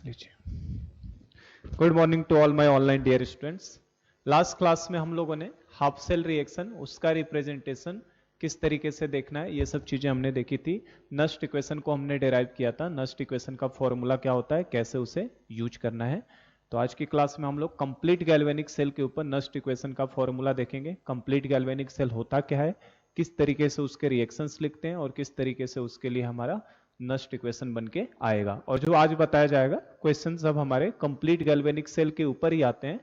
लीजिए। Good morning to all my online dear students. Last class में हम लोगों ने हाफ सेल रिएक्शन, उसका रिप्रेजेंटेशन किस तरीके से देखना है, ये सब चीजें हमने देखी थी। नस्ट इक्वेशन को हमने डिराइव किया था, नस्ट इक्वेशन का फॉर्मूला क्या होता है, कैसे उसे यूज करना है। तो आज की क्लास में हम लोग कंप्लीट गैल्वेनिक सेल के ऊपर नस्ट इक्वेशन का फॉर्मूला देखेंगे। कंप्लीट गैल्वेनिक सेल होता क्या है, किस तरीके से उसके रिएक्शंस लिखते हैं और किस तरीके से उसके लिए हमारा नस्ट इक्वेशन बन के आएगा। और जो आज बताया जाएगा क्वेश्चन सब हमारे कंप्लीट गैल्वेनिक सेल के ऊपर ही आते हैं।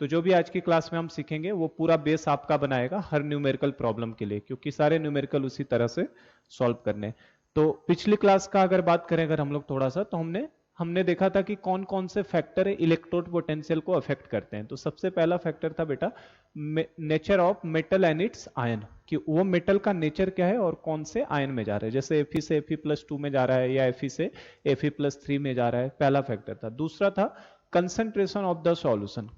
तो जो भी आज की क्लास में हम सीखेंगे वो पूरा बेस आपका बनाएगा हर न्यूमेरिकल प्रॉब्लम के लिए, क्योंकि सारे न्यूमेरिकल उसी तरह से सॉल्व करने। तो पिछली क्लास का अगर बात करें अगर हम लोग थोड़ा सा, तो हमने देखा था कि कौन कौन से फैक्टर इलेक्ट्रोड पोटेंशियल को अफेक्ट करते हैं। तो सबसे पहला फैक्टर था बेटा nature of metal and it's ion, कि वो मेटल का नेचर क्या है और कौन से आयन में जा रहा है। जैसे Fe से Fe+2 में जा रहा है या Fe से Fe+3 में जा रहा है, पहला फैक्टर था। दूसरा था कंसंट्रेशन ऑफ द सॉल्यूशन,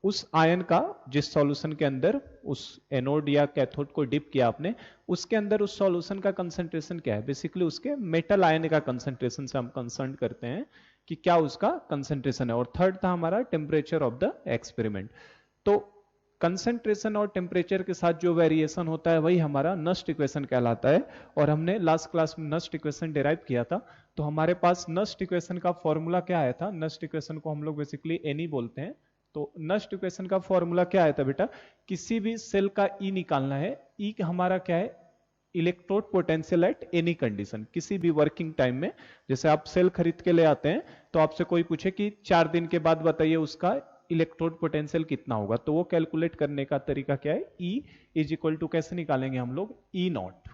उस आयन का जिस सॉल्यूशन के अंदर उस एनोड या कैथोड को डिप किया आपने, उसके अंदर उस सॉल्यूशन का कंसंट्रेशन क्या है। बेसिकली उसके मेटल आयन का कंसंट्रेशन से हम कंसर्न करते हैं कि क्या उसका कंसंट्रेशन है। और थर्ड था हमारा टेम्परेचर ऑफ द एक्सपेरिमेंट। तो कंसंट्रेशन और टेम्परेचर के साथ जो वेरिएशन होता है वही हमारा नस्ट इक्वेशन कहलाता है। और हमने लास्ट क्लास में नस्ट इक्वेशन डिराइव किया था। तो हमारे पास नस्ट इक्वेशन का फॉर्मूला क्या आया था, नस्ट इक्वेशन को हम लोग बेसिकली एनी बोलते हैं। तो नस्ट इक्वेशन का फॉर्मूला क्या आया था बेटा, किसी भी सेल का ई निकालना है। ई हमारा क्या है, electrode potential at any condition, किसी भी वर्किंग टाइम में। जैसे आप सेल खरीद के ले आते हैं तो आपसे कोई पूछे कि 4 दिन के बाद बताइए उसका इलेक्ट्रोड पोटेंशियल कितना होगा, तो वो कैलकुलेट करने का तरीका क्या है, E इज इक्वल टू कैसे निकालेंगे हम लोग, ई नॉट।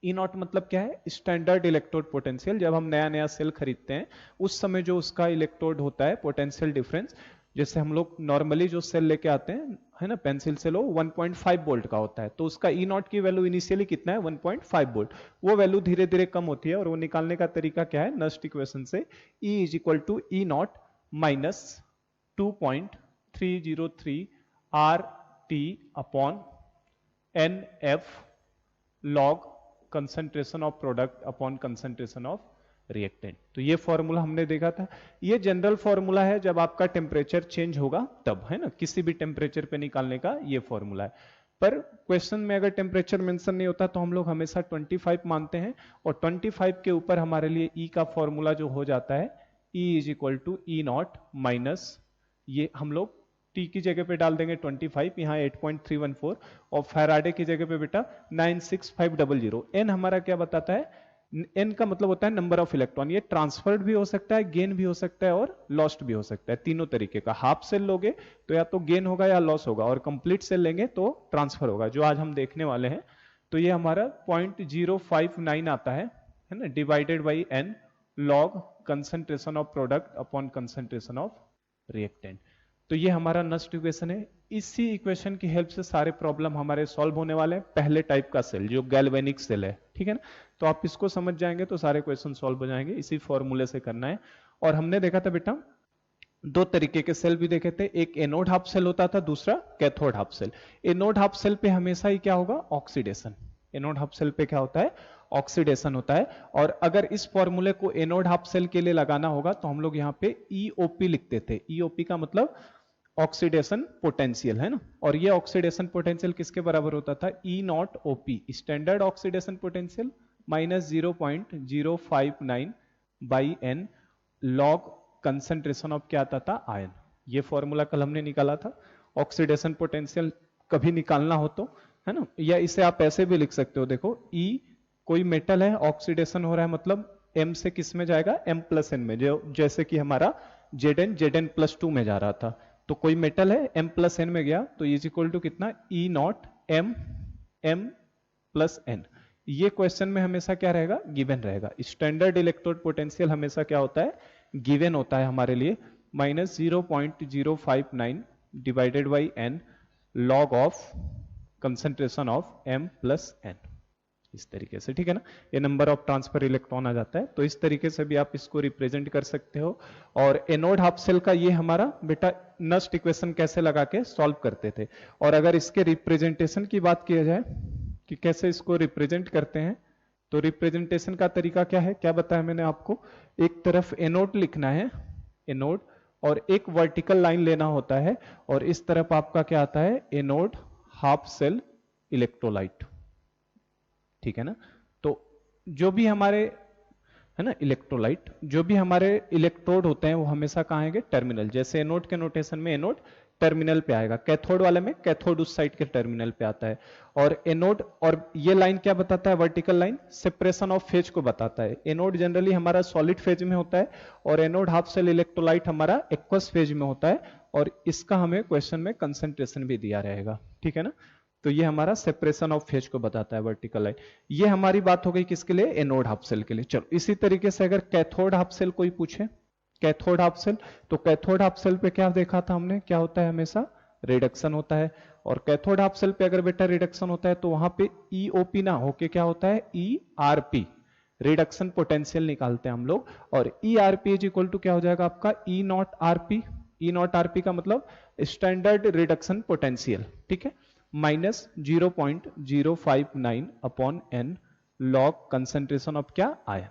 ई नॉट मतलब क्या है, स्टैंडर्ड इलेक्ट्रोड पोटेंशियल। जब हम नया नया सेल खरीदते हैं उस समय जो उसका इलेक्ट्रोड होता है पोटेंशियल डिफरेंस, जैसे हम लोग नॉर्मली जो सेल लेके आते हैं है ना, पेंसिल सेल हो, 1.5 वोल्ट का होता है। तो उसका ई नॉट की वैल्यू इनिशियली कितना है, 1.5 वोल्ट। वो वैल्यू धीरे धीरे कम होती है और वो निकालने का तरीका क्या है, नस्ट इक्वेशन से E is equal to E nought minus 2.303 RT upon NF log concentration of product upon concentration of reactant. तो ये फॉर्मूला हमने देखा था। ये जनरल फॉर्मूला है जब आपका टेम्परेचर चेंज होगा तब, है ना, किसी भी टेम्परेचर पे निकालने का ये फॉर्मूला है। पर क्वेश्चन में अगर टेम्परेचर मेंशन नहीं होता तो हम लोग हमेशा 25 मानते हैं, और 25 के ऊपर हमारे लिए ई का फॉर्मूला जो हो जाता है, E is equal to E nought minus, ये हम लोग टी की जगह पे डाल देंगे 25, यहाँ 8.314, और फैराडे की जगह पे बेटा 96500। एन हमारा क्या बताता है, एन का मतलब होता है नंबर ऑफ इलेक्ट्रॉन। ये ट्रांसफर्ड भी हो सकता है, गेन भी हो सकता है और लॉस्ट भी हो सकता है, तीनों तरीके का। हाफ सेल लोगे तो या तो गेन होगा या लॉस होगा, और कंप्लीट सेल लेंगे तो ट्रांसफर होगा, जो आज हम देखने वाले हैं। तो ये हमारा 0.059 आता है ना, divided by N log concentration of product upon concentration of reactant. तो ये हमारा नस्ट इक्वेशन है। इसी इक्वेशन की हेल्प से सारे प्रॉब्लम हमारे सॉल्व होने वाले हैं। पहले टाइप का सेल जो गैल्वेनिक सेल है, ठीक है ना, तो आप इसको समझ जाएंगे तो सारे क्वेश्चन सॉल्व हो जाएंगे। इसी फॉर्मूले से करना है। और हमने देखा था बेटा दो तरीके के सेल भी देखे थे, एक एनोड हाफ सेल होता था, दूसरा cathode half cell. Anode half cell पे हमेशा ही क्या होगा, ऑक्सीडेशन। एनोड हाफ सेल पे क्या होता है, ऑक्सीडेशन होता है। और अगर इस फॉर्मूले को एनोड हाफ सेल के लिए लगाना होगा तो हम लोग यहाँ पे EOP लिखते थे। EOP का मतलब ऑक्सीडेशन पोटेंशियल, है ना। और ये ऑक्सीडेशन पोटेंशियल किसके बराबर होता था, E nought OP, standard oxidation potential minus 0.059 by N log concentration of क्या आता था, आयन। ये फॉर्मूला कल हमने निकाला था। ऑक्सीडेशन पोटेंशियल कभी निकालना हो तो, है ना, या इसे आप ऐसे भी लिख सकते हो। देखो E कोई मेटल है, ऑक्सीडेशन हो रहा है, मतलब M से किस में जाएगा, M+N में, जो जैसे कि हमारा Zn+2 में जा रहा था। तो कोई मेटल है M+N में गया तो इज इक्वल टू कितना, E नॉट M+N। ये क्वेश्चन में हमेशा क्या रहेगा, गिवन रहेगा। स्टैंडर्ड इलेक्ट्रोड पोटेंशियल हमेशा क्या होता है, गिवन होता है हमारे लिए, minus 0.059 divided by N log of concentration of M+N। इस तरीके से, ठीक है ना, ये नंबर ऑफ ट्रांसफर इलेक्ट्रॉन आ जाता है। तो इस तरीके से भी आप इसको रिप्रेजेंट कर सकते हो। और एनोड हाफ सेल का ये हमारा बेटा नस्ट इक्वेशन कैसे लगा के सॉल्व करते थे। और अगर इसके रिप्रेजेंटेशन की बात किया जाए कि कैसे इसको रिप्रेजेंट करते हैं, तो रिप्रेजेंटेशन का तरीका क्या है, क्या बताया मैंने आपको, एक तरफ एनोड लिखना है एनोड, और एक वर्टिकल लाइन लेना होता है, और इस तरफ आपका क्या आता है, एनोड हाफ सेल इलेक्ट्रोलाइट। ठीक है ना। तो जो भी हमारे है ना इलेक्ट्रोलाइट, जो भी हमारे इलेक्ट्रोड होते हैं वो हमेशा कहाँ आएंगे, टर्मिनल। जैसे एनोड के नोटेशन में एनोड टर्मिनल पे आएगा, कैथोड वाले में कैथोड उस साइड के टर्मिनल पे आता है। और एनोड, और ये लाइन क्या बताता है, vertical line separation of phase को बताता है। एनोड जनरली हमारा सॉलिड फेज में होता है, और एनोड हाफ सेल इलेक्ट्रोलाइट हमारा एक्वस फेज में होता है, और इसका हमें क्वेश्चन में कंसंट्रेशन भी दिया रहेगा। ठीक है ना। तो ये हमारा सेपरेशन ऑफ फेज को बताता है वर्टिकल लाइन। ये हमारी बात हो गई किसके लिए, एनोड हाफ सेल के लिए। चलो इसी तरीके से अगर कैथोड हाफ सेल कोई पूछे, कैथोड हाफ सेल, तो कैथोड हाफ सेल पे क्या देखा था हमने, क्या होता है, हमेशा रिडक्शन होता है। और कैथोड हाफ सेल पे अगर बेटा रिडक्शन होता है तो वहां पे ईओपी ना होके क्या होता है, ईआरपी, रिडक्शन पोटेंशियल निकालते हैं हम लोग। और ईआरपी इज इक्वल टू क्या हो जाएगा आपका, E naught RP. E naught RP का मतलब स्टैंडर्ड रिडक्शन पोटेंशियल, ठीक है, minus 0.059 upon N log concentration of क्या, आयन।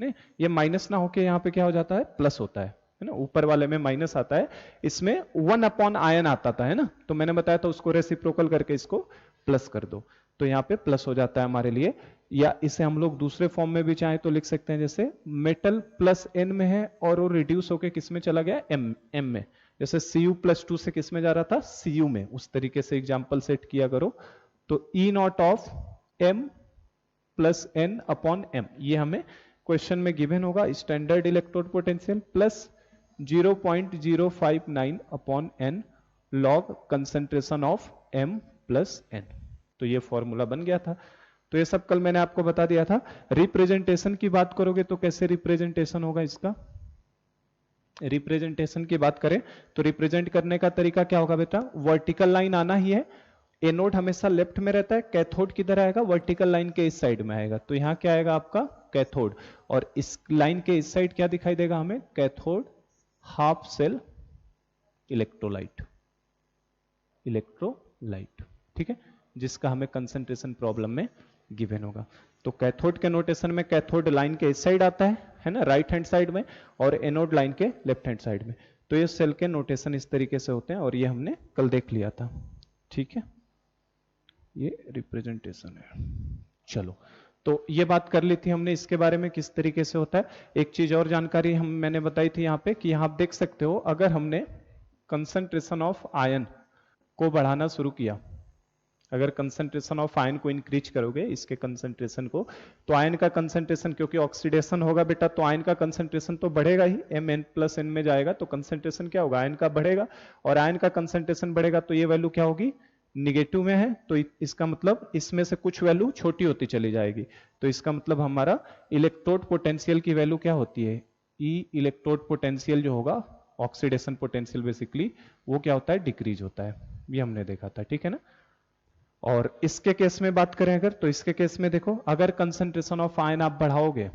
नहीं, ये माइनस ना होके यहाँ पे क्या हो जाता है, प्लस होता है ना। ऊपर वाले में माइनस आता है, इसमें 1 अपॉन आयन आता था, है ना। तो मैंने बताया था उसको रेसिप्रोकल करके इसको प्लस कर दो, तो यहाँ पे प्लस हो जाता है हमारे लिए। या इसे हम लोग दूसरे फॉर्म में भी चाहे तो लिख सकते हैं, जैसे मेटल प्लस एन में है और वो रिड्यूस होके किस में चला गया, एम में। जैसे Cu+2 से किस में जा रहा था, Cu में। उस तरीके से एग्जाम्पल सेट किया करो। तो E not of M plus N upon M, ये हमें क्वेश्चन में गिवन होगा, standard electrode potential plus 0.059 upon N log concentration of M plus N. तो ये फॉर्मूला बन गया था। तो ये सब कल मैंने आपको बता दिया था। रिप्रेजेंटेशन की बात करोगे तो कैसे रिप्रेजेंटेशन होगा इसका, रिप्रेजेंटेशन की बात करें तो रिप्रेजेंट करने का तरीका क्या होगा बेटा, वर्टिकल लाइन आना ही है। एनोड हमेशा लेफ्ट में रहता है, कैथोड किधर आएगा, वर्टिकल लाइन के इस साइड में आएगा। तो यहां क्या आएगा आपका, कैथोड। और इस लाइन के इस साइड क्या दिखाई देगा हमें, cathode half cell electrolyte, electrolyte, ठीक है, जिसका हमें कंसंट्रेशन प्रॉब्लम में गिवन होगा। तो कैथोड के नोटेशन में कैथोड लाइन के इस साइड आता है ना, राइट हैंड साइड में, और एनोड लाइन के लेफ्ट हैंड साइड में। तो ये सेल के नोटेशन इस तरीके से होते हैं, और ये हमने कल देख लिया था। ठीक है, ये रिप्रेजेंटेशन है। चलो, तो ये बात कर ली थी हमने इसके बारे में किस तरीके से होता है। एक चीज और जानकारी मैंने बताई थी यहाँ पे, कि यहाँ आप देख सकते हो, अगर हमने कंसंट्रेशन ऑफ आयन को बढ़ाना शुरू किया, अगर कंसंट्रेशन ऑफ आयन को इंक्रीज करोगे, इसके कंसंट्रेशन को, तो आयन का कंसंट्रेशन, क्योंकि ऑक्सीडेशन होगा बेटा, तो आयन का कंसंट्रेशन तो बढ़ेगा ही, Mn+n में जाएगा, तो कंसंट्रेशन क्या होगा, आयन का बढ़ेगा। और आयन का कंसंट्रेशन बढ़ेगा तो ये वैल्यू क्या होगी, निगेटिव में है, तो इसका मतलब इसमें से कुछ वैल्यू छोटी होती चली जाएगी। तो इसका मतलब हमारा इलेक्ट्रोड पोटेंशियल की वैल्यू क्या होती है, ई इलेक्ट्रोड पोटेंशियल जो होगा, ऑक्सीडेशन पोटेंशियल बेसिकली, वो क्या होता है, डिक्रीज होता है। ये हमने देखा था, ठीक है ना। और इसके केस में बात करें अगर, तो इसके केस में देखो, अगर कंसंट्रेशन ऑफ आयन आप बढ़ाओगे,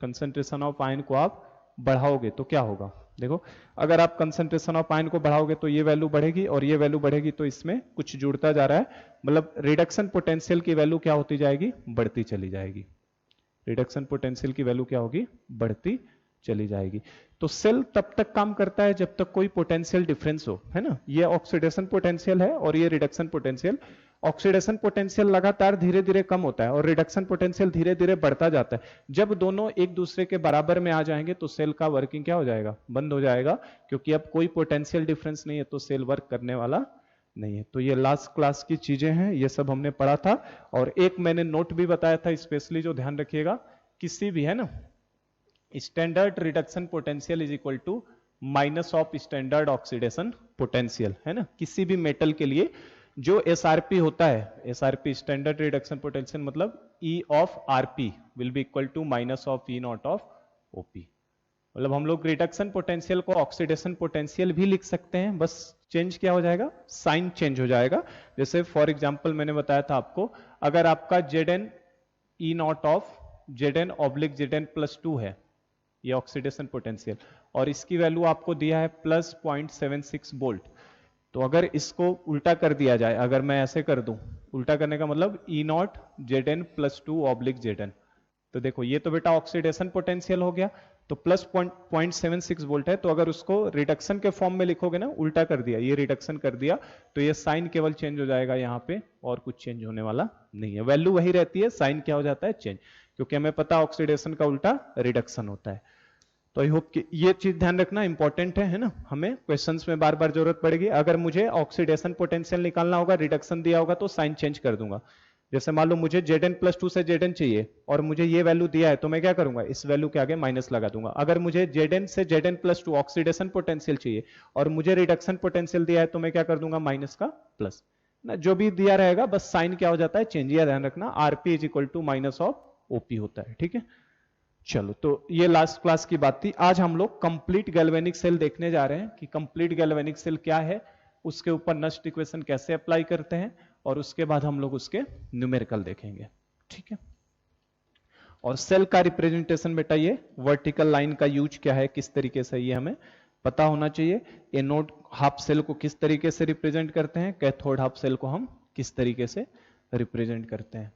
कंसंट्रेशन ऑफ आयन को आप बढ़ाओगे तो क्या होगा, देखो, अगर आप कंसंट्रेशन ऑफ आयन को बढ़ाओगे तो ये वैल्यू बढ़ेगी और ये वैल्यू बढ़ेगी, तो इसमें कुछ जुड़ता जा रहा है, मतलब रिडक्शन पोटेंशियल की वैल्यू क्या होती जाएगी, बढ़ती चली जाएगी। रिडक्शन पोटेंशियल की वैल्यू क्या होगी, बढ़ती चली जाएगी। तो सेल तब तक काम करता है जब तक कोई पोटेंशियल डिफरेंस हो, है ना। ये ऑक्सीडेशन पोटेंशियल है और ये रिडक्शन पोटेंशियल। ऑक्सीडेशन पोटेंशियल लगातार धीरे धीरे कम होता है और रिडक्शन पोटेंशियल धीरे धीरे बढ़ता जाता है। जब दोनों एक दूसरे के बराबर में आ जाएंगे तो सेल का वर्किंग क्या हो जाएगा, बंद हो जाएगा, क्योंकि अब कोई पोटेंशियल डिफरेंस नहीं है, तो सेल वर्क करने वाला नहीं है। तो ये लास्ट क्लास की चीजें हैं, ये सब हमने पढ़ा था। और एक मैंने नोट भी बताया था स्पेशली, जो ध्यान रखिएगा, किसी भी, है ना, standard reduction potential is equal to minus of standard oxidation potential, है ना। किसी भी मेटल के लिए जो एसआरपी होता है, एसआरपी स्टैंडर्ड रिडक्शन पोटेंशियल, मतलब E of RP will be equal to minus of E not of OP. मतलब हम लोग रिडक्शन पोटेंशियल को ऑक्सीडेशन पोटेंशियल भी लिख सकते हैं, बस चेंज क्या हो जाएगा, साइन चेंज हो जाएगा। जैसे फॉर एग्जांपल मैंने बताया था आपको, अगर आपका Zn E not of Zn/Zn+2 है, ये ऑक्सीडेशन पोटेंशियल, और इसकी वैल्यू आपको दिया है प्लस 0.76 वोल्ट। तो अगर इसको उल्टा कर दिया जाए, अगर मैं ऐसे कर दूं, उल्टा करने का मतलब E0 Zn+2/Zn, तो देखो ये तो बेटा ऑक्सीडेशन पोटेंशियल हो गया। तो प्लस 0.76 वोल्ट है, तो अगर उसको रिडक्शन के फॉर्म में लिखोगे ना, उल्टा कर दिया, ये रिडक्शन कर दिया, तो ये साइन केवल चेंज हो जाएगा यहाँ पे, और कुछ चेंज होने वाला नहीं है, वैल्यू वही रहती है, साइन क्या हो जाता है, चेंज, क्योंकि हमें पता ऑक्सीडेशन का उल्टा रिडक्शन होता है। तो आई होप कि ये चीज ध्यान रखना इंपॉर्टेंट है ना, हमें क्वेश्चंस में बार बार जरूरत पड़ेगी। अगर मुझे ऑक्सीडेशन पोटेंशियल निकालना होगा, रिडक्शन दिया होगा, तो साइन चेंज कर दूंगा। जैसे मान लो मुझे Zn+2 से Zn चाहिए और मुझे ये वैल्यू दिया है, तो मैं क्या करूंगा, इस वैल्यू के आगे माइनस लगा दूंगा। अगर मुझे Zn से Zn+2 ऑक्सीडेशन पोटेंशियल चाहिए और मुझे रिडक्शन पोटेंशियल दिया है, तो मैं क्या कर दूंगा, माइनस का प्लस ना, जो भी दिया रहेगा बस साइन क्या हो जाता है, चेंज। या ध्यान रखना RP is equal to minus of OP होता है, ठीक है। चलो, तो ये लास्ट क्लास की बात थी। आज हम लोग कंप्लीट गैल्वेनिक सेल देखने जा रहे हैं कि कंप्लीट गैल्वेनिक सेल क्या है, उसके ऊपर नस्ट इक्वेशन कैसे अप्लाई करते हैं, और उसके बाद हम लोग उसके न्यूमेरिकल देखेंगे, ठीक है। और सेल का रिप्रेजेंटेशन बेटा, ये वर्टिकल लाइन का यूज क्या है, किस तरीके से, ये हमें पता होना चाहिए। एनोड हाफ सेल को किस तरीके से रिप्रेजेंट करते हैं, कैथोड हाफ सेल को हम किस तरीके से रिप्रेजेंट करते हैं।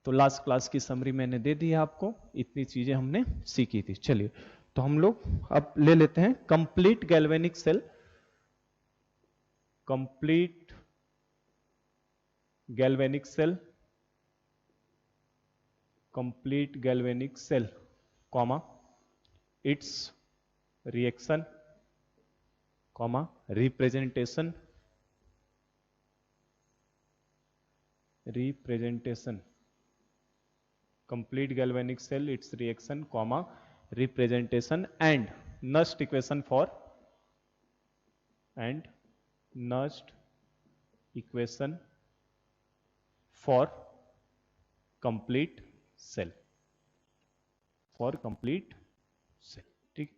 तो लास्ट क्लास की समरी मैंने दे दी है आपको, इतनी चीजें हमने सीखी थी। चलिए, तो हम लोग अब ले लेते हैं complete galvanic cell. Complete galvanic cell, complete galvanic cell, comma its reaction, comma representation, representation, complete galvanic cell, its reaction, comma representation, and Nernst equation for, and Nernst equation for complete cell, for complete cell, ठीक।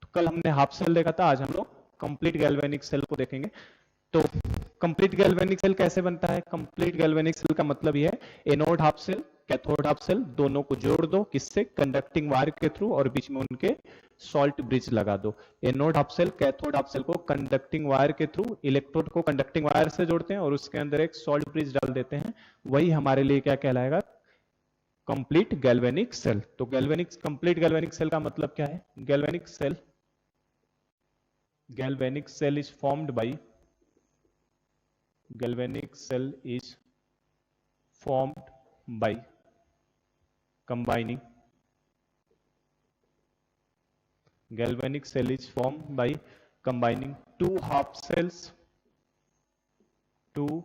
तो कल हमने half cell देखा था, आज हम लोग complete galvanic cell को देखेंगे। तो कंप्लीट गैल्वेनिक सेल कैसे बनता है, कंप्लीट गैल्वेनिक सेल का मतलब यह है anode half cell, cathode half cell, दोनों को जोड़ दो, किससे, कंडक्टिंग वायर के थ्रू, और बीच में उनके सॉल्ट ब्रिज लगा दो। Anode half cell, cathode half cell को कंडक्टिंग वायर के थ्रू, इलेक्ट्रोड को कंडक्टिंग वायर से जोड़ते हैं और उसके अंदर एक सॉल्ट ब्रिज डाल देते हैं, वही हमारे लिए क्या कहलाएगा, कंप्लीट गैल्वेनिक सेल। तो कंप्लीट गैल्वेनिक सेल का मतलब क्या है, galvanic cell is formed by, galvanic cell is formed by combining, galvanic cell is formed by combining two half cells through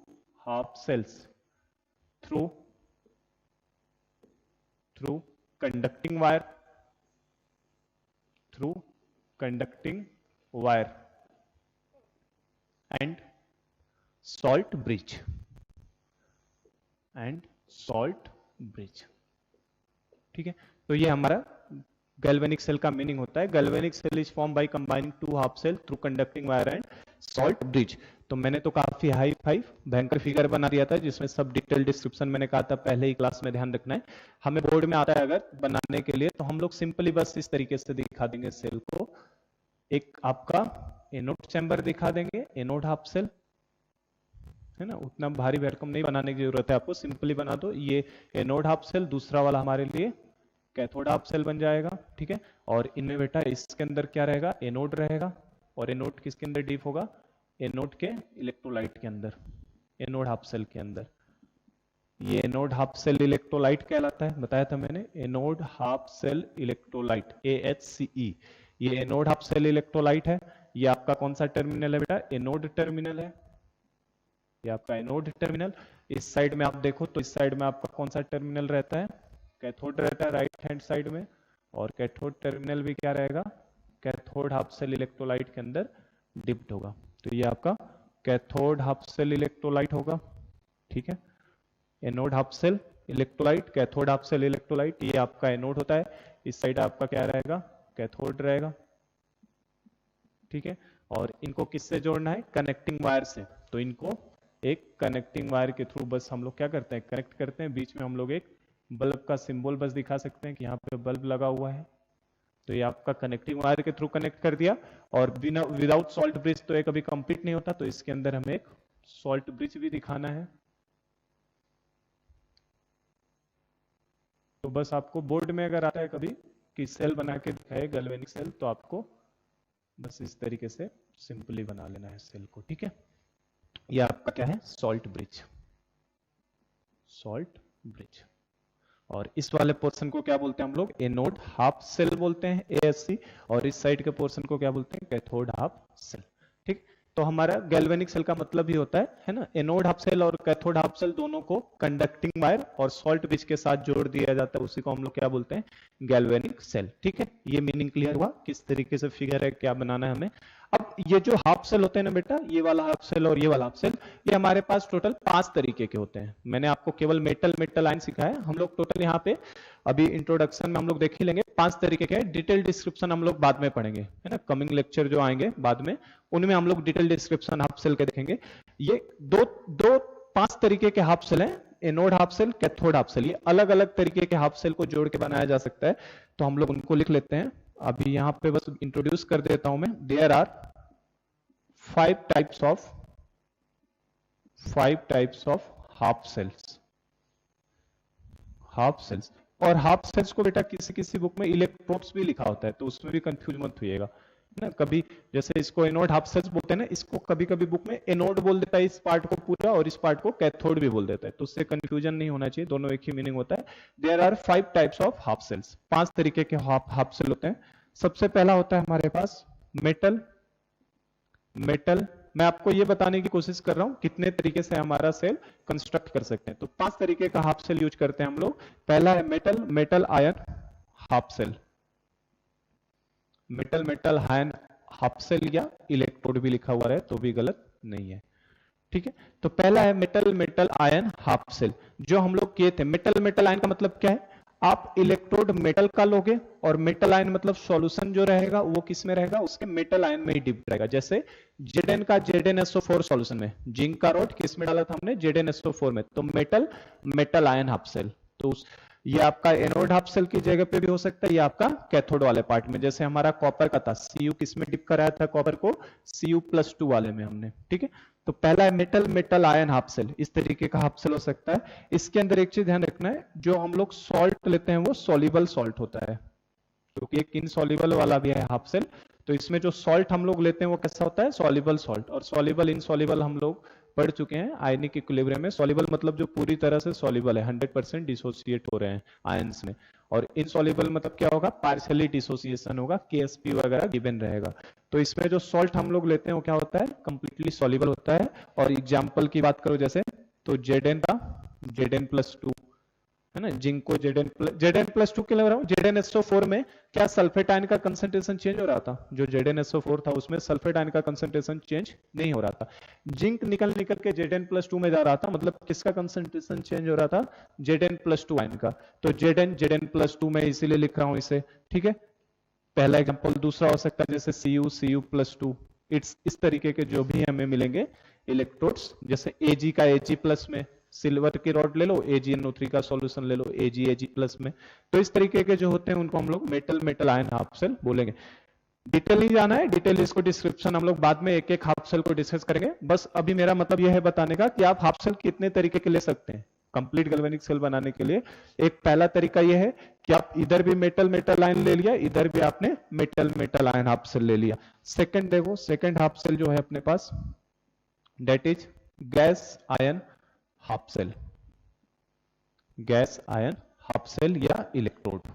conducting wire and salt bridge, ठीक है। तो ये हमारा गैल्वेनिक सेल का मीनिंग होता है। Galvanic cell is form by combining two half cell through conducting wire and salt bridge. तो मैंने तो काफी हाई फाई भयंकर फिगर बना दिया था, जिसमें सब डिटेल डिस्क्रिप्शन मैंने कहा था पहले ही क्लास में, ध्यान रखना है। हमें बोर्ड में आता है अगर बनाने के लिए, तो हम लोग सिंपली बस इस तरीके से दिखा देंगे सेल को। एक आपका एनोड चैम्बर दिखा देंगे, एनोड हाफ सेल है ना, उतना भारी भरकम नहीं बनाने की जरूरत है आपको, सिंपली बना दो। ये एनोड हाफ सेल, दूसरा वाला हमारे लिए कैथोड हाफ सेल बन जाएगा, ठीक है। और इनमें बेटा इसके अंदर क्या रहेगा, एनोड रहेगा, और एनोड किसके अंदर डीप होगा, एनोड के इलेक्ट्रोलाइट के अंदर, एनोड हाफ सेल के अंदर। ये एनोड हाफ सेल इलेक्ट्रोलाइट कहलाता है, बताया था मैंने, anode half cell electrolyte, AHCE। ये एनोड हाफ सेल इलेक्ट्रोलाइट है। ये आपका कौन सा टर्मिनल है बेटा, एनोड टर्मिनल है, ये आपका एनोड टर्मिनल। इस साइड में आप देखो तो इस साइड में आपका कौन सा टर्मिनल रहता है, कैथोड रहता है राइट हैंड साइड में, और कैथोड टर्मिनल भी क्या रहेगा, कैथोड हाफ सेल इलेक्ट्रोलाइट के अंदर डिप्ट होगा। तो ये आपका कैथोड हाफ सेल इलेक्ट्रोलाइट होगा, ठीक है। Anode half cell electrolyte, cathode half cell electrolyte, ये आपका एनोड होता है। इस साइड आपका क्या रहेगा, कैथोड रहेगा, ठीक है। और इनको किससे जोड़ना है, कनेक्टिंग वायर से। तो इनको एक कनेक्टिंग वायर के थ्रू बस हम लोग क्या करते हैं, कनेक्ट करते हैं। बीच में हम लोग एक बल्ब का सिंबल बस दिखा सकते हैं कि यहाँ पे बल्ब लगा हुआ है। तो ये आपका कनेक्टिंग वायर के थ्रू कनेक्ट कर दिया। और बिना विदाउट सॉल्ट ब्रिज तो ये कभी कंप्लीट नहीं होता, तो इसके अंदर हमें एक सॉल्ट ब्रिज भी दिखाना है। तो बस आपको बोर्ड में अगर आता है कभी कि सेल बना के दिखाए गैल्वेनिक सेल, तो आपको बस इस तरीके से सिंपली बना लेना है सेल को, ठीक है। ये आपका क्या है, सॉल्ट ब्रिज, सॉल्ट ब्रिज। और इस वाले पोर्शन को क्या बोलते हैं हम लोग, एनोड हाफ सेल बोलते हैं, एएससी। और इस साइड के पोर्शन को क्या बोलते हैं, कैथोड हाफ सेल, ठीक। तो हमारा गैल्वेनिक सेल का मतलब ही होता है ना, एनोड हाफ सेल और कैथोड हाफ सेल दोनों को कंडक्टिंग वायर और सॉल्ट ब्रिज के साथ जोड़ दिया जाता है, उसी को हम लोग क्या बोलते हैं, गैल्वेनिक सेल, ठीक है। ये मीनिंग क्लियर हुआ किस तरीके से फिगर है, क्या बनाना है हमें। अब ये जो हाफ सेल होते हैं ना बेटा, ये वाला हाफ सेल और ये वाला हाफ सेल, ये हमारे पास टोटल 5 तरीके के होते हैं। मैंने आपको केवल मेटल आयन सिखाया, हम लोग टोटल यहाँ पे अभी इंट्रोडक्शन में हम लोग देख ही लेंगे 5 तरीके के। डिटेल डिस्क्रिप्शन हम लोग बाद में पढ़ेंगे, है ना, कमिंग लेक्चर जो आएंगे बाद में उनमें हम लोग डिटेल डिस्क्रिप्शन हाफ सेल के देखेंगे। ये 5 तरीके के हाफ सेल हैं, anode half cell, cathode half cell. ये अलग अलग तरीके के हाफ सेल को जोड़ के बनाया जा सकता है, तो हम लोग उनको लिख लेते हैं। अभी यहाँ पे बस इंट्रोड्यूस कर देता हूं मैं। There are 5 types of half cells. Half cells, और हाफ सेल्स को बेटा किसी किसी बुक में इलेक्ट्रोड्स भी लिखा होता है, तो उसमें भी कंफ्यूज मत होइएगा ना। कभी जैसे इसको एनोड हाफ सेल्स बोलते हैं ना, इसको कभी कभी बुक में एनोड बोल देता है इस पार्ट को पूरा, और इस पार्ट को कैथोड भी बोल देता है, तो उससे कंफ्यूजन नहीं होना चाहिए, दोनों एक ही मीनिंग होता है। There are 5 types of half cells, 5 तरीके के हाफ सेल होते हैं। सबसे पहला होता है हमारे पास मेटल। मैं आपको ये बताने की कोशिश कर रहा हूं कितने तरीके से हमारा सेल कंस्ट्रक्ट कर सकते हैं। तो 5 तरीके का हाफ सेल यूज करते हैं हम लोग। पहला है metal ion half cell, metal ion half cell, या इलेक्ट्रोड भी लिखा हुआ है तो भी गलत नहीं है, ठीक है। तो पहला है मेटल आयन हाफ सेल, जो हम लोग किए थे। मेटल आयन का मतलब क्या है, आप इलेक्ट्रोड मेटल का लोगे और मेटल आयन मतलब सॉल्यूशन जो रहेगा वो किस में रहेगा, उसके मेटल आयन में ही डिप रहेगा। जैसे Zn का ZnSO4 सॉल्यूशन में, जिंक का रोड किस में डाला था हमने, ZnSO4 में, तो मेटल आयन हाफ सेल। तो ये आपका एनोड हाफ सेल की जगह पे भी हो सकता है, ये आपका कैथोड वाले पार्ट में, जैसे हमारा कॉपर का था, Cu किस में डिप कराया था कॉपर को, Cu+2 वाले में हमने, ठीक है। तो पहला है मेटल आयन हाफ सेल, इस तरीके का हाफ सेल हो सकता है। इसके अंदर एक चीज ध्यान रखना है, जो हम लोग सॉल्ट लेते हैं वो सॉल्युबल सॉल्ट होता है, क्योंकि एक इनसॉल्युबल वाला भी है हाफ सेल। तो इसमें जो सॉल्ट हम लोग लेते हैं वो कैसा होता है, सॉल्युबल सॉल्ट। और सॉल्युबल इनसॉल्युबल हम लोग पढ़ चुके हैं आयनिक इक्विलिब्रियम में। सॉल्युबल मतलब जो पूरी तरह से सॉल्युबल है, 100% डिसोसिएट हो रहे हैं आयंस में, और इनसॉल्युबल मतलब क्या होगा, पार्शियली डिसोसिएशन होगा, KSP वगैरह गिवन रहेगा। तो इसमें जो सॉल्ट हम लोग लेते हैं वो क्या होता है, कंप्लीटली सॉल्युबल होता है। और एग्जांपल की बात करो जैसे, तो Zn+2 है ना, जिंक को Zn+2 के ले रहा हूं। ZnSO4 में क्या सल्फेट आयन का कंसंट्रेशन चेंज हो रहा था, जो ZnSO4 था उसमें सल्फेट आयन का कंसंट्रेशन चेंज नहीं हो रहा था। जिंक निकल के Zn+2 में जा रहा था, मतलब किसका कंसंट्रेशन चेंज हो रहा था, Zn+2 आयन का। तो Zn+2 में इसीलिए लिख रहा हूं इसे, ठीक है, पहला एग्जांपल। दूसरा हो सकता है जैसे Cu+2। इस तरीके के जो भी हमें मिलेंगे इलेक्ट्रोड्स, जैसे Ag का Ag+ में, सिल्वर की रॉड ले लो, AgNO3 का सॉल्यूशन ले लो Ag+ में। तो इस तरीके के जो होते हैं उनको हम लोग मेटल आयन हाफ सेल बोलेंगे। डिटेल नहीं जाना है, डिटेल इसको डिस्क्रिप्शन हम लोग बाद में एक एक हाफ सेल को डिस्कस करेंगे। बस अभी मेरा मतलब यह है बताने का कि आप हाफ सेल कितने तरीके के ले सकते हैं कंप्लीट गैल्वेनिक सेल बनाने के लिए। एक पहला तरीका यह है कि आप इधर भी मेटल आयन ले लिया, इधर भी आपने मेटल आयन हाफ सेल ले लिया। सेकंड देखो, सेकंड हाफ सेल जो है अपने पास, that is gas ion half cell, gas ion half cell या इलेक्ट्रोड।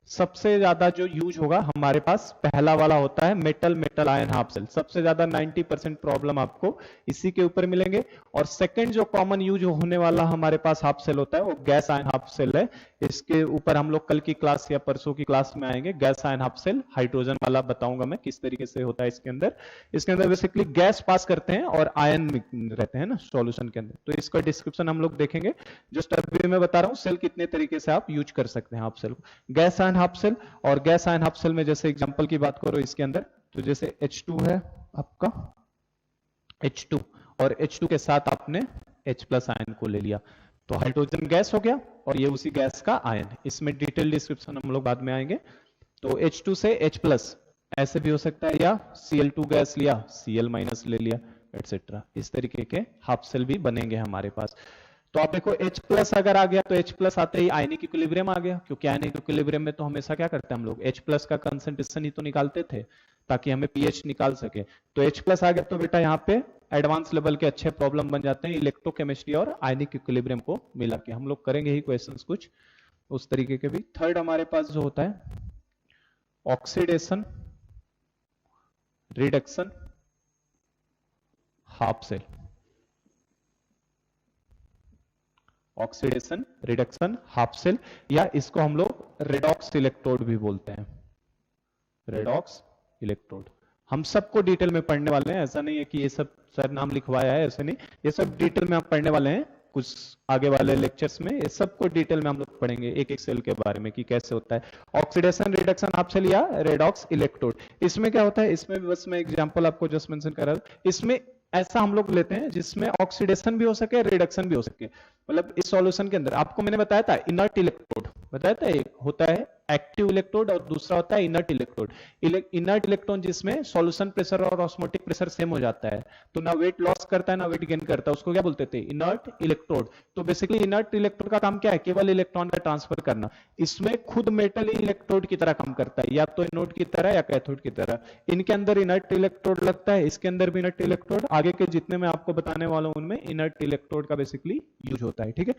सबसे ज्यादा जो यूज होगा हमारे पास पहला वाला होता है मेटल आयन हाफ सेल। सबसे ज्यादा 90% प्रॉब्लम आपको इसी के ऊपर मिलेंगे। और सेकंड जो कॉमन यूज होने वाला हमारे पास हाफ सेल होता है वो गैस आयन हाफ सेल है। इसके ऊपर हम लोग कल की क्लास या परसों की क्लास में आएंगे। Gas ion half cell hydrogen वाला बताऊंगा मैं किस तरीके से होता है। इसके अंदर बेसिकली गैस पास करते हैं और आयन रहते हैं ना सॉल्यूशन के अंदर। तो इसका डिस्क्रिप्शन हम लोग देखेंगे। जस्ट अभी मैं बता रहा हूं सेल कितने तरीके से आप यूज कर सकते हैं हाफ सेल को। गैस आयन हाफ सेल, और गैस आयन हाफ सेल में जैसे एग्जांपल की बात करो इसके अंदर, तो जैसे H2 है आपका, H2 और H2 के साथ आपने H+ आयन को ले लिया तो हाइड्रोजन गैस हो गया और ये उसी गैस का आयन। इसमें डिटेल डिस्क्रिप्शन हम लोग बाद में आएंगे। तो H2 से H+ ऐसे भी हो सकता है, या Cl2 गैस लिया Cl- ले लिया एटसेट्रा। इस तरीके के हाफ सेल भी बनेंगे हमारे पास। तो आप देखो H प्लस अगर आ गया तो H प्लस आते ही आयनिक इक्विलिब्रियम आ गया, क्योंकि आयनिक इक्विलिब्रियम में तो हमेशा क्या करते हैं हम लोग H प्लस का कंसंट्रेशन ही तो निकालते थे ताकि हमें पीएच निकाल सके। तो H प्लस आ गया तो बेटा यहाँ पे एडवांस लेवल के अच्छे प्रॉब्लम बन जाते हैं इलेक्ट्रोकेमिस्ट्री और आयनिक इक्विलिब्रियम को मिला के। हम लोग करेंगे ही क्वेश्चंस कुछ उस तरीके के भी। थर्ड हमारे पास जो होता है oxidation reduction half cell. Oxidation reduction half cell, या इसको हम लोग रेडॉक्स इलेक्ट्रोड भी बोलते हैं। रेडॉक्स इलेक्ट्रोड हम सबको डिटेल में पढ़ने वाले हैं, ऐसा नहीं है कि ये सब सर नाम लिखवाया है, ऐसे नहीं, ये सब डिटेल में हम पढ़ने वाले हैं कुछ आगे वाले लेक्चर्स में। ये सबको डिटेल में हम लोग पढ़ेंगे एक एक सेल के बारे में कि कैसे होता है ऑक्सीडेशन रिडक्शन हाफ सेल या रेडॉक्स इलेक्ट्रोड। इसमें क्या होता है, इसमें बस मैं एग्जांपल आपको जस्ट मेंशन कर रहा हूं। इसमें ऐसा हम लोग लेते हैं जिसमें ऑक्सीडेशन भी हो सके रिडक्शन भी हो सके। मतलब इस सॉल्यूशन के अंदर आपको मैंने बताया था इनर्ट इलेक्ट्रोड, बताया था एक होता है एक्टिव इलेक्ट्रोड और दूसरा होता है इनर्ट इलेक्ट्रोड। इनर्ट इलेक्ट्रॉन जिसमें सॉल्यूशन प्रेशर और ऑस्मोटिक प्रेशर सेम हो जाता है, तो ना वेट लॉस करता है ना वेट गेन करता है, उसको क्या बोलते थे, इनर्ट इलेक्ट्रोड। तो बेसिकली इनर्ट इलेक्ट्रोड का काम क्या है, केवल इलेक्ट्रॉन का ट्रांसफर करना। इसमें खुद मेटल ही इलेक्ट्रोड की तरह काम करता है, या तो एनोड की तरह या कैथोड की तरह। इनके अंदर इनर्ट इलेक्ट्रोड लगता है, इसके अंदर भी इनर्ट इलेक्ट्रोड, आगे के जितने मैं आपको बताने वाला हूं उनमें इनर्ट इलेक्ट्रोड का बेसिकली यूज होता है। ठीक है,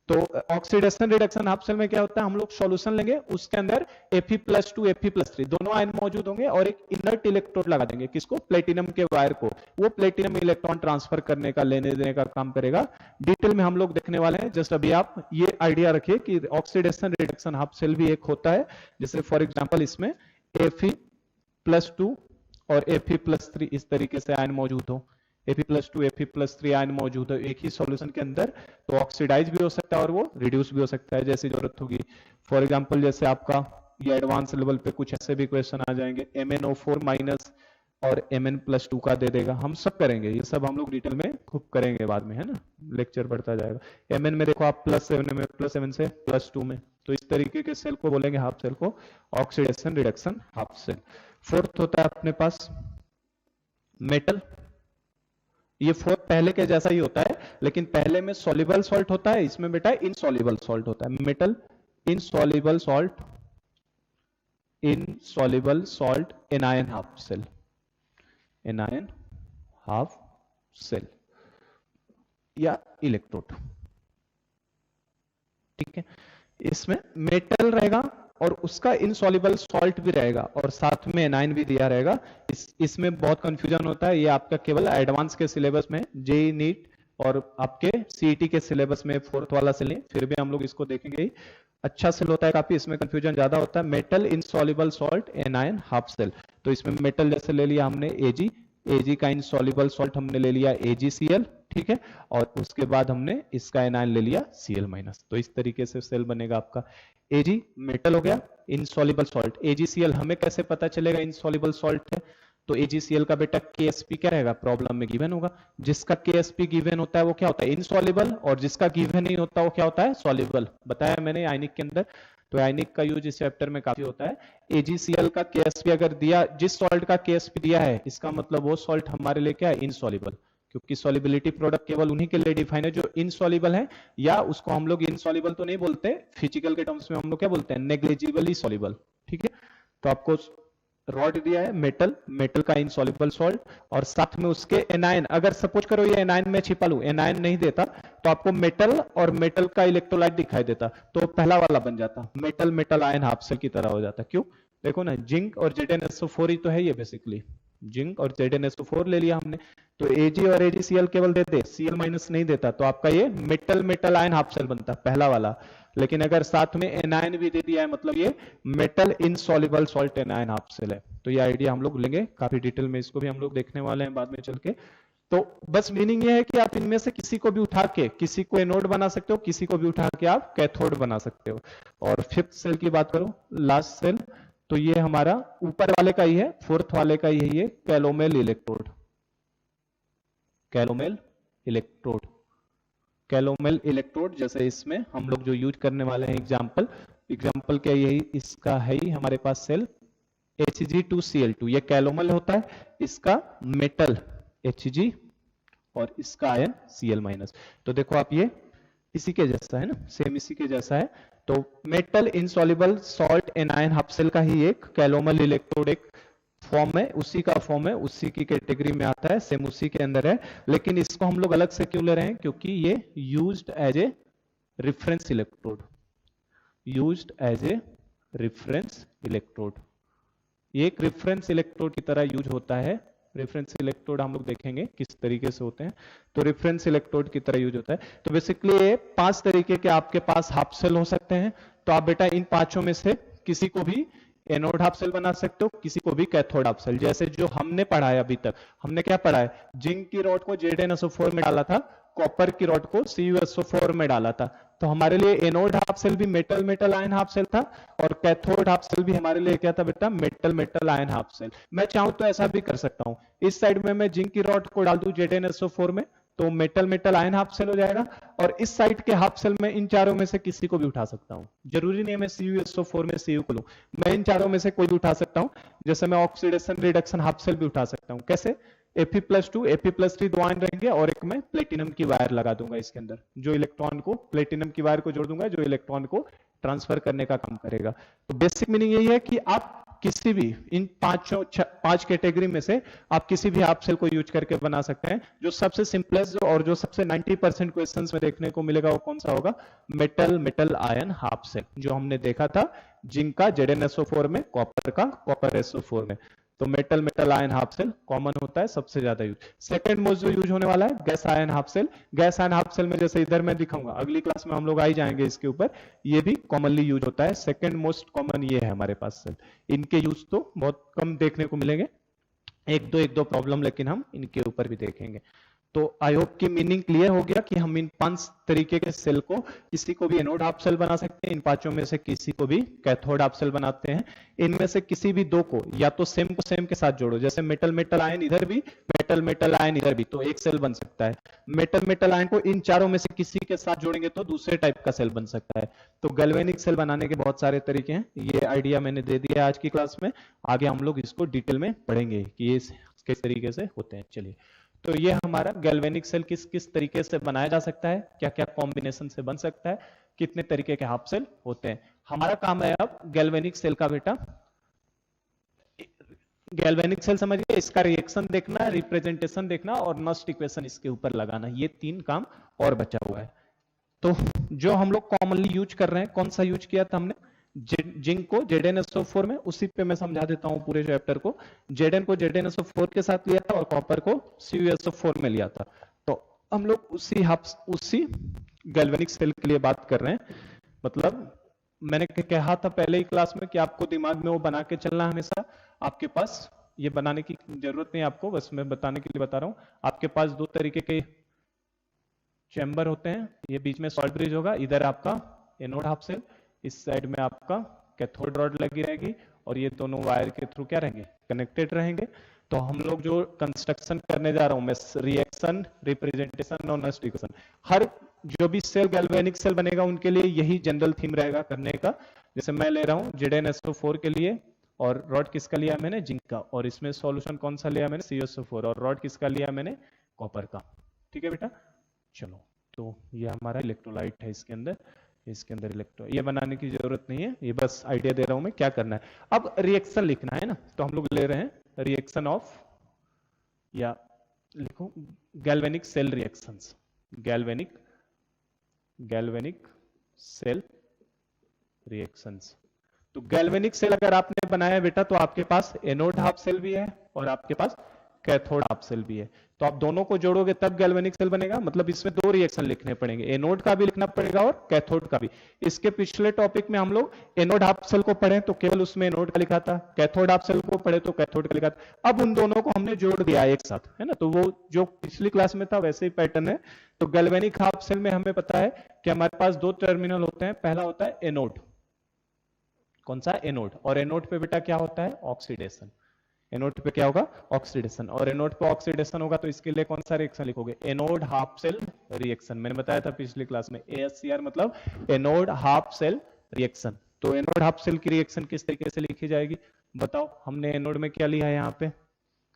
तो ऑक्सीडेशन रिडक्शन हाफ सेल में क्या होता है, हम लोग सॉल्यूशन लेंगे, उसके अंदर Fe+2 Fe+3 दोनों आयन मौजूद होंगे और एक इनर्ट इलेक्ट्रोड लगा देंगे, किसको, प्लेटिनम के वायर को। वो प्लेटिनम इलेक्ट्रॉन ट्रांसफर करने का, लेने देने का काम करेगा। डिटेल में हम लोग देखने वाले हैं। जस्ट अभी आप ये आइडिया रखिए कि ऑक्सीडेशन रिडक्शन हाफ सेल भी एक होता है, जैसे फॉर एग्जांपल इसमें Fe+2 और Fe+3 इस तरीके से आयन मौजूद हो, Fe+2 Fe+3 आयन मौजूद है एक ही सॉल्यूशन के अंदर, तो ऑक्सीडाइज भी हो सकता है और वो रिड्यूस भी हो सकता है जैसी जरूरत होगी। फॉर एग्जांपल जैसे आपका ये एडवांस लेवल पे कुछ ऐसे भी क्वेश्चन आ जाएंगे, MnO4 माइनस और Mn+2 का दे देगा, हम सब करेंगे, ये सब हम लोग डिटेल में खूब करेंगे बाद में, है ना, लेक्चर बढ़ता जाएगा। Mn में देखो आप +7 में, +7 से +2 में, तो इस तरीके के सेल को बोलेंगे हाफ सेल को oxidation reduction half cell. Fourth होता है अपने पास मेटल। ये फोर्थ पहले के जैसा ही होता है, लेकिन पहले में सॉल्युबल सॉल्ट होता है, इसमें बेटा इनसॉल्युबल सॉल्ट होता है। Metal insoluble salt, insoluble salt, anion half cell, anion half cell या इलेक्ट्रोड। ठीक है, इसमें मेटल रहेगा और उसका इनसॉल्युबल सॉल्ट भी रहेगा और साथ में एनायन भी दिया रहेगा। इसमें बहुत कंफ्यूजन होता है, ये आपका केवल एडवांस के सिलेबस में, जेई नीट और आपके सीईटी के सिलेबस में फोर्थ वाला सेल नहीं, फिर भी हम लोग इसको देखेंगे ही। अच्छा सेल होता है काफी, इसमें कंफ्यूजन ज्यादा होता है। Metal insoluble salt anion half cell, तो इसमें मेटल जैसे ले लिया हमने एजी का इनसॉल्युबल सॉल्ट हमने ले लिया AgCl, ठीक है, और उसके बाद हमने इसका एनायन ले लिया Cl-। तो इस तरीके से सेल बनेगा आपका। Ag मेटल हो गया, इनसॉल्युबल सॉल्ट AgCl, हमें कैसे पता चलेगा इनसॉल्युबल सॉल्ट है, तो AgCl का बेटा Ksp क्या रहेगा, प्रॉब्लम में गिवन होगा। जिसका Ksp गिवन होता है वो क्या होता है, इनसॉल्युबल, और जिसका गिवन नहीं होता वो क्या होता है, सॉल्युबल। बताया मैंने आयनिक के अंदर, तो आयनिक का यूज इस चैप्टर में काफी होता है। AgCl का Ksp अगर दिया, जिस सॉल्ट का Ksp दिया है, इसका मतलब वो सॉल्ट हमारे लिए क्या है, इनसॉल्युबल, क्योंकि सॉल्युबिलिटी प्रोडक्ट केवल उन्हीं के लिए डिफाइन है जो इनसॉल्युबल है, या उसको हम लोग इनसॉल्युबल तो नहीं बोलते, फिजिकल के टर्म्स में हम लोग क्या बोलते हैं, नेग्लिजिबली सॉल्युबल। ठीक है, तो आपको रॉड दिया है मेटल, मेटल का इनसॉल्युबल सॉल्ट, और साथ में उसके एनायन, अगर सपोज करो ये एनायन में छिपा लूं, एनायन नहीं देता तो आपको मेटल और मेटल का इलेक्ट्रोलाइट दिखाई देता, तो पहला वाला बन जाता, metal metal ion half cell की तरह हो जाता। क्यों, देखो ना, जिंक और ZnSO4 ही तो है ये बेसिकली, जिंक और ZnSO4 ले लिया हमने, तो Ag और AgCl केवल देते, Cl- नहीं देता, तो आपका ये metal metal ion half cell बनता पहला वाला। लेकिन अगर साथ में एनायन भी दे दिया है, मतलब ये metal insoluble salt anion half cell है। तो ये आइडिया हम लोग लेंगे काफी डिटेल में, इसको भी हम लोग देखने वाले हैं बाद में चल के। तो बस मीनिंग ये है कि आप इनमें से किसी को भी उठा के, किसी को एनोड बना सकते हो, किसी को भी उठा के आप कैथोड बना सकते हो। और फिफ्थ सेल की बात करो, लास्ट सेल, तो ये हमारा ऊपर वाले का ही है, फोर्थ वाले का ही है, ये कैलोमेल इलेक्ट्रोड, कैलोमेल इलेक्ट्रोड, कैलोमेल इलेक्ट्रोड। जैसे इसमें हम लोग जो यूज करने वाले हैं एग्जाम्पल क्या, यही इसका है ही हमारे पास सेल Hg2Cl2, ये कैलोमल होता है, इसका मेटल Hg और इसका आयन Cl-। तो देखो आप ये इसी के जैसा है ना, सेम इसी के जैसा है। तो metal insoluble salt anion half cell का ही एक कैलोमल इलेक्ट्रोड एक फॉर्म है, उसी का फॉर्म है, उसी की कैटेगरी में आता है, सेम उसी के अंदर है। लेकिन इसको हम लोग अलग से क्यों ले रहे हैं, क्योंकि ये used as a reference electrode, used as a reference electrode, ये एक रेफरेंस इलेक्ट्रोड की तरह यूज होता है। रेफरेंस इलेक्ट्रोड हम लोग देखेंगे किस तरीके से होते हैं, तो रेफरेंस इलेक्ट्रोड की तरह यूज होता है। तो बेसिकली ये 5 तरीके के आपके पास हाफ सेल हो सकते हैं। तो आप बेटा इन पांचों में से किसी को भी एनोड हाफ सेल बना सकते हो, किसी को भी कैथोड हाफ सेल। जैसे जो हमने पढ़ा है अभी तक, हमने क्या पढ़ा है, जिंक की रॉड को ZnSO4 में डाला था, कॉपर की रॉड को CuSO4 में डाला था। तो हमारे लिए एनोड हाफ सेल भी metal metal ion half cell था, और कैथोड हाफ सेल भी हमारे लिए क्या था बेटा, metal metal ion half cell. मैं चाहूं तो ऐसा भी कर सकता हूं, इस साइड में मैं जिंक की रॉड को डाल दूं ZnSO4 में, तो metal metal ion half cell हो जाएगा। और इस साइड के हाफ सेल में इन चारों में से किसी को भी उठा सकता हूं, जरूरी नहीं है मैं CuSO4 में Cu को लूं, मैं इन चारों में से कोई भी उठा सकता हूं। जैसे मैं ऑक्सीडेशन रिडक्शन हाफ सेल भी उठा सकता हूं। कैसे, Fe+2 Fe+3 दो आयन रहेंगे, और एक मैं प्लेटिनम की वायर लगा दूंगा इसके अंदर, जो इलेक्ट्रॉन को, प्लेटिनम की वायर को जोड़ दूंगा जो इलेक्ट्रॉन को ट्रांसफर करने का काम करेगा। तो बेसिक मीनिंग यही है कि आप किसी भी इन पांच कैटेगरी में से आप किसी भी हाफ सेल को यूज करके बना सकते हैं। जो सबसे सिंपलेस्ट और जो सबसे 90% क्वेश्चंस में देखने को मिलेगा वो कौन सा होगा, metal metal ion half cell, जो हमने देखा था जिंक का ZnSO4 में, कॉपर का कॉपर SO4 में। तो metal metal ion half cell common होता है, सबसे ज्यादा यूज। सेकंड मोस्ट जो यूज होने वाला है gas ion half cell. Gas ion half cell में जैसे इधर मैं दिखाऊंगा, अगली क्लास में हम लोग आ ही जाएंगे इसके ऊपर, ये भी कॉमनली यूज होता है। सेकंड मोस्ट कॉमन ये है हमारे पास सेल। इनके यूज तो बहुत कम देखने को मिलेंगे, एक दो प्रॉब्लम, लेकिन हम इनके ऊपर भी देखेंगे। तो आई होप की मीनिंग क्लियर हो गया कि हम इन 5 तरीके के सेल को, किसी को भी एनोड हाफ सेल बना सकते हैं, इन पांचों में से किसी को भी कैथोड हाफ सेल बनाते हैं। इनमें से किसी भी दो को या तो सेम को सेम के साथ जोड़ो, जैसे मेटल मेटल आयन इधर भी, मेटल मेटल आयन इधर भी, तो एक सेल बन सकता है। मेटल मेटल आयन को इन चारों में से किसी के साथ जोड़ेंगे तो दूसरे टाइप का सेल बन सकता है। तो गैल्वेनिक सेल बनाने के बहुत सारे तरीके हैं, ये आइडिया मैंने दे दिया आज की क्लास में। आगे हम लोग इसको डिटेल में पढ़ेंगे कि ये किस तरीके से होते हैं। चलिए, तो ये हमारा गैल्वेनिक सेल किस किस तरीके से बनाया जा सकता है, क्या क्या कॉम्बिनेशन से बन सकता है, कितने तरीके के हाफ सेल होते हैं। हमारा काम है अब गैल्वेनिक सेल का बेटा, गैल्वेनिक सेल समझिए, इसका रिएक्शन देखना, रिप्रेजेंटेशन देखना और नस्ट इक्वेशन इसके ऊपर लगाना, ये 3 काम और बचा हुआ है। तो जो हम लोग कॉमनली यूज कर रहे हैं, कौन सा यूज किया था हमने, जिंक को ZnSO4 में, उसी पे मैं समझा देता हूं पूरे चैप्टर को। Zn को ZnSO4 के साथ लिया था और कॉपर को CuSO4 में लिया था। तो हम लोग उसी गैल्वेनिक सेल के लिए बात कर रहे हैं। मतलब मैंने कहा था पहले ही क्लास में कि आपको दिमाग में वो बना के चलना हमेशा, आपके पास ये बनाने की जरूरत नहीं आपको, बस मैं बताने के लिए बता रहा हूं। आपके पास 2 तरीके के चैम्बर होते हैं, ये बीच में सॉल्ट ब्रिज होगा, इधर आपका एनोड हाफ सेल, इस साइड में आपका कैथोड रॉड लगी रहेगी, और ये दोनों वायर के थ्रू क्या रहेंगे, कनेक्टेड रहेंगे। तो हम लोग जो कंस्ट्रक्शन करने जा रहा हूं मैं, रिएक्शन, रिप्रेजेंटेशन और नस्ट इक्वेशन, हर जो भी सेल गैल्वेनिक सेल बनेगा उनके लिए यही जनरल थीम रहेगा करने का। जैसे मैं ले रहा हूं ZnSO4 के लिए, और रॉड किसका लिया मैंने, जिंक का, और इसमें सॉल्यूशन कौन सा लिया मैंने, CuSO4, और रॉड किसका लिया मैंने, कॉपर का। ठीक है बेटा, चलो। तो ये हमारा इलेक्ट्रोलाइट है, इसके अंदर इलेक्ट्रो, ये बनाने की जरूरत नहीं है, ये बस आइडिया दे रहा हूं मैं क्या करना है। अब रिएक्शन लिखना है ना, तो हम लोग ले रहे हैं रिएक्शन ऑफ, या लिखो galvanic cell reactions, galvanic cell reactions. तो गैल्वेनिक सेल अगर आपने बनाया बेटा, तो आपके पास एनोड हाफ सेल भी है और आपके पास कैथोड हाफ सेल भी है। तो आप दोनों को जोड़ोगे तब गैल्वेनिक सेल बनेगा। मतलब इसमें 2 रिएक्शन लिखने पड़ेंगे, एनोड का भी लिखना पड़ेगा और कैथोड का भी। इसके पिछले टॉपिक में हम लोग एनोड हाफ सेल को पढ़े तो केवल उसमें एनोड का लिखा था, कैथोड हाफ सेल को पढ़े तो कैथोड का लिखा था। अब उन दोनों को हमने जोड़ दिया एक साथ, है ना। तो वो जो पिछली क्लास में था वैसे ही पैटर्न है। तो गैल्वेनिक हाफ सेल में हमें पता है कि हमारे पास 2 टर्मिनल होते हैं। पहला होता है एनोड, कौन सा, एनोड, और एनोड पे बेटा क्या होता है, ऑक्सीडेशन। एनोड पे क्या होगा, ऑक्सीडेशन, और एनोड पे ऑक्सीडेशन होगा तो इसके लिए कौन सा रिएक्शन लिखोगे, एनोड हाफ सेल रिएक्शन। मैंने बताया था पिछली क्लास में, AHCR मतलब एनोड हाफ सेल रिएक्शन। तो एनोड हाफ सेल की रिएक्शन किस तरीके से लिखी जाएगी, बताओ। हमने एनोड में क्या लिया है, यहाँ पे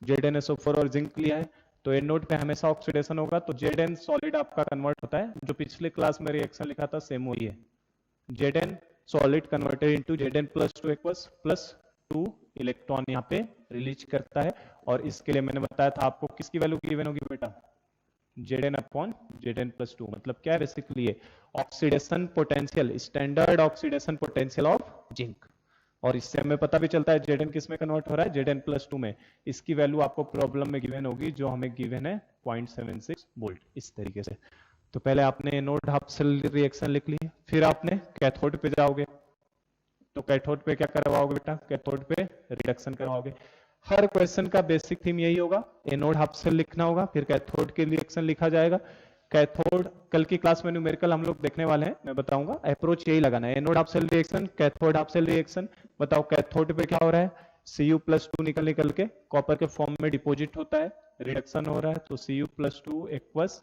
ZnSO4 और जिंक लिया है, तो एनोड पे हमेशा ऑक्सीडेशन होगा, तो Zn सॉलिड आपका कन्वर्ट होता है, जो पिछले क्लास में रिएक्शन लिखा था सेम वही है, Zn solid converted into Zn plus 2 aqueous plus 2 electron यहाँ पे रिलीज करता है। और इसके लिए मैंने बताया था आपको किसकी वैल्यू गिवन होगी बेटा, Zn अपॉन Zn प्लस 2, मतलब क्या है बेसिकली ये oxidation potential, standard oxidation potential of zinc. और इससे हमें पता भी चलता है Zn किस में कन्वर्ट हो रहा है, Zn प्लस 2 में। इसकी वैल्यू आपको प्रॉब्लम में गिवन होगी, जो हमें गिवन है 0.76 वोल्ट, इस तरीके से। तो पहले आपने एनोड हाफ सेल रिएक्शन लिख ली, फिर आपने कैथोड पे जाओगे, तो कैथोड पे क्या करवाओगे बेटा, कैथोड पे रिडक्शन करवाओगे। हर क्वेश्चन का बेसिक थीम यही होगा, एनोड हाफ सेल लिखना होगा, फिर कैथोड के रिएक्शन लिखा जाएगा। कैथोड कल की क्लास में न्यूमेरिकल हम लोग देखने वाले हैं, मैं बताऊंगा, अप्रोच यही लगाना है, anode half cell reaction, cathode half cell reaction. बताओ कैथोड पे क्या हो रहा है, Cu प्लस 2 निकल के कॉपर के फॉर्म में डिपोजिट होता है, रिडक्शन हो रहा है, तो Cu प्लस 2 एक्वस,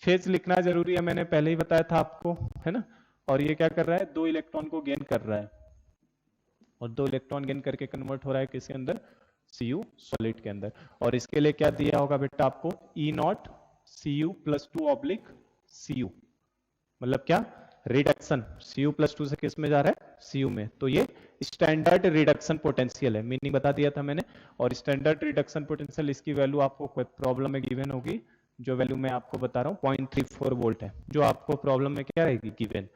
फेज लिखना जरूरी है, मैंने पहले ही बताया था आपको, है ना। और ये क्या कर रहा है, 2 इलेक्ट्रॉन को गेन कर रहा है, और 2 इलेक्ट्रॉन गेन करके कन्वर्ट हो रहा है किसके अंदर, Cu सॉलिड के अंदर। और इसके लिए क्या दिया होगा बेटा आपको, E not Cu plus 2 oblique Cu, मतलब क्या, रिडक्शन Cu प्लस 2 से किस में जा रहा है, Cu में। तो ये स्टैंडर्ड रिडक्शन पोटेंशियल है, मीनिंग बता दिया था मैंने। और स्टैंडर्ड रिडक्शन पोटेंशियल, इसकी वैल्यू आपको कोई प्रॉब्लम में गिवन होगी, जो वैल्यू मैं आपको बता रहा हूँ 0.34 वोल्ट है, जो आपको प्रॉब्लम में क्या रहेगी गिवन।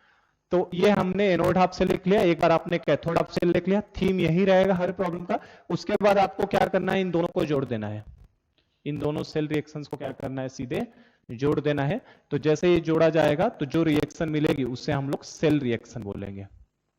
तो ये हमने एनोड हाफ सेल लिख लिया, एक बार आपने कैथोड हाफ सेल लिख लिया, थीम यही रहेगा हर प्रॉब्लम का। उसके बाद आपको क्या करना है, इन दोनों को जोड़ देना है, इन दोनों सेल रिएक्शंस को क्या करना है, सीधे जोड़ देना है। तो जैसे ये जोड़ा जाएगा तो जो रिएक्शन मिलेगी उससे हम लोग सेल रिएक्शन बोलेंगे।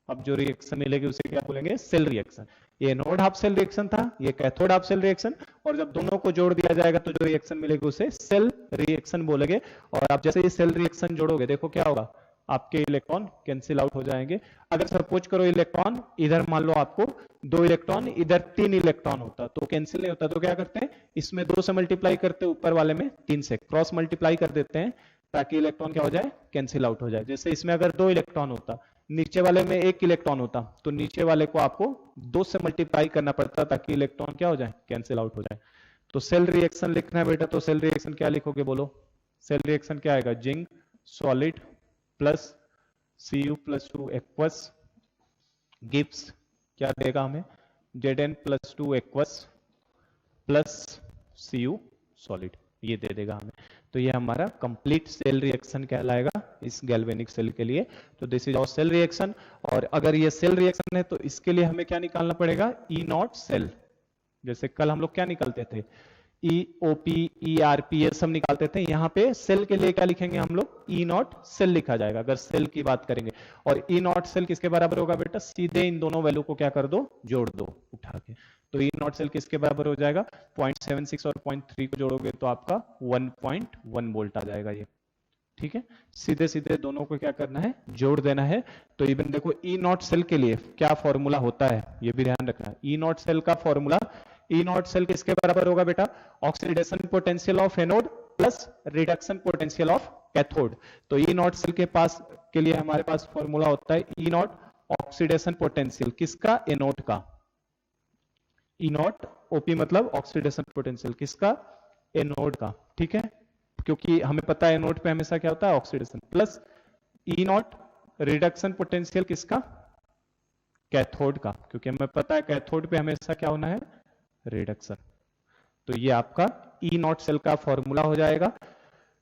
अब जो रिएक्शन मिलेगी उसे क्या बोलेंगे, सेल रिएक्शन। ये एनोड हाफ सेल रिएक्शन था, ये कैथोड हाफ सेल रिएक्शन, और जब दोनों को जोड़ दिया जाएगा तो जो रिएक्शन मिलेगी उसे सेल रिएक्शन बोलेंगे। और आप जैसे ये सेल रिएक्शन जोड़ोगे, देखो क्या होगा, आपके इलेक्ट्रॉन कैंसिल आउट हो जाएंगे। अगर सपोज करो इलेक्ट्रॉन इधर, मान लो आपको 2 इलेक्ट्रॉन, इधर 3 इलेक्ट्रॉन होता तो कैंसिल नहीं होता, तो क्या करते हैं, इसमें 2 से मल्टीप्लाई करते हैं, ऊपर वाले में 3 से क्रॉस मल्टीप्लाई कर देते हैं, ताकि इलेक्ट्रॉन क्या हो जाए, कैंसिल आउट हो जाए। जैसे इसमें अगर 2 इलेक्ट्रॉन होता, नीचे वाले में 1 इलेक्ट्रॉन होता, तो नीचे वाले को आपको 2 से मल्टीप्लाई करना पड़ता, ताकि इलेक्ट्रॉन क्या हो जाए, कैंसिल आउट हो जाए। तो सेल रिएक्शन लिखना है बेटा, तो सेल रिएक्शन क्या लिखोगे, बोलो, सेल रिएक्शन क्या आएगा, zinc solid plus Cu plus 2 aqueous gives क्या देगा हमें, Zn plus 2 aqueous plus Cu solid, ये दे देगा हमें। तो ये हमारा कंप्लीट सेल रिएक्शन कहलाएगा इस गैल्वेनिक सेल के लिए। तो this is our cell reaction. और अगर ये सेल रिएक्शन है तो इसके लिए हमें क्या निकालना पड़ेगा, E नॉट सेल। जैसे कल हम लोग क्या निकालते थे, EOP ERP ये सब निकालते थे, यहाँ पे सेल के लिए क्या लिखेंगे हम लोग, E नॉट सेल लिखा जाएगा अगर सेल की बात करेंगे। और E नॉट सेल किसके बराबर होगा बेटा, सीधे इन दोनों वैल्यू को क्या कर दो, जोड़ दो उठा के। तो E नॉट सेल किसके बराबर हो जाएगा, 0.76 और 0.3 को जोड़ोगे तो आपका 1.1 वोल्ट आ जाएगा ये, ठीक है। सीधे सीधे दोनों को क्या करना है, जोड़ देना है। तो इवन देखो E नॉट सेल के लिए क्या फॉर्मूला होता है, ये भी ध्यान रखना है। E नॉट सेल का फॉर्मूला, E नॉट सेल किसके बराबर होगा बेटा, oxidation potential of anode plus reduction potential of cathode. तो E नॉट सेल के पास के लिए हमारे पास फॉर्मूला होता है E नॉट ऑक्सीडेशन पोटेंशियल किसका, एनोड का। E नॉट OP मतलब ऑक्सीडेशन पोटेंशियल किसका, एनोड का, ठीक है। क्योंकि हमें पता है एनोड पे हमेशा क्या होता है, oxidation, plus E not reduction potential किसका, कैथोड का, क्योंकि हमें पता है कैथोड पे हमेशा क्या होना है, रिडक्शन। तो ये आपका E नॉट सेल का फॉर्मूला हो जाएगा,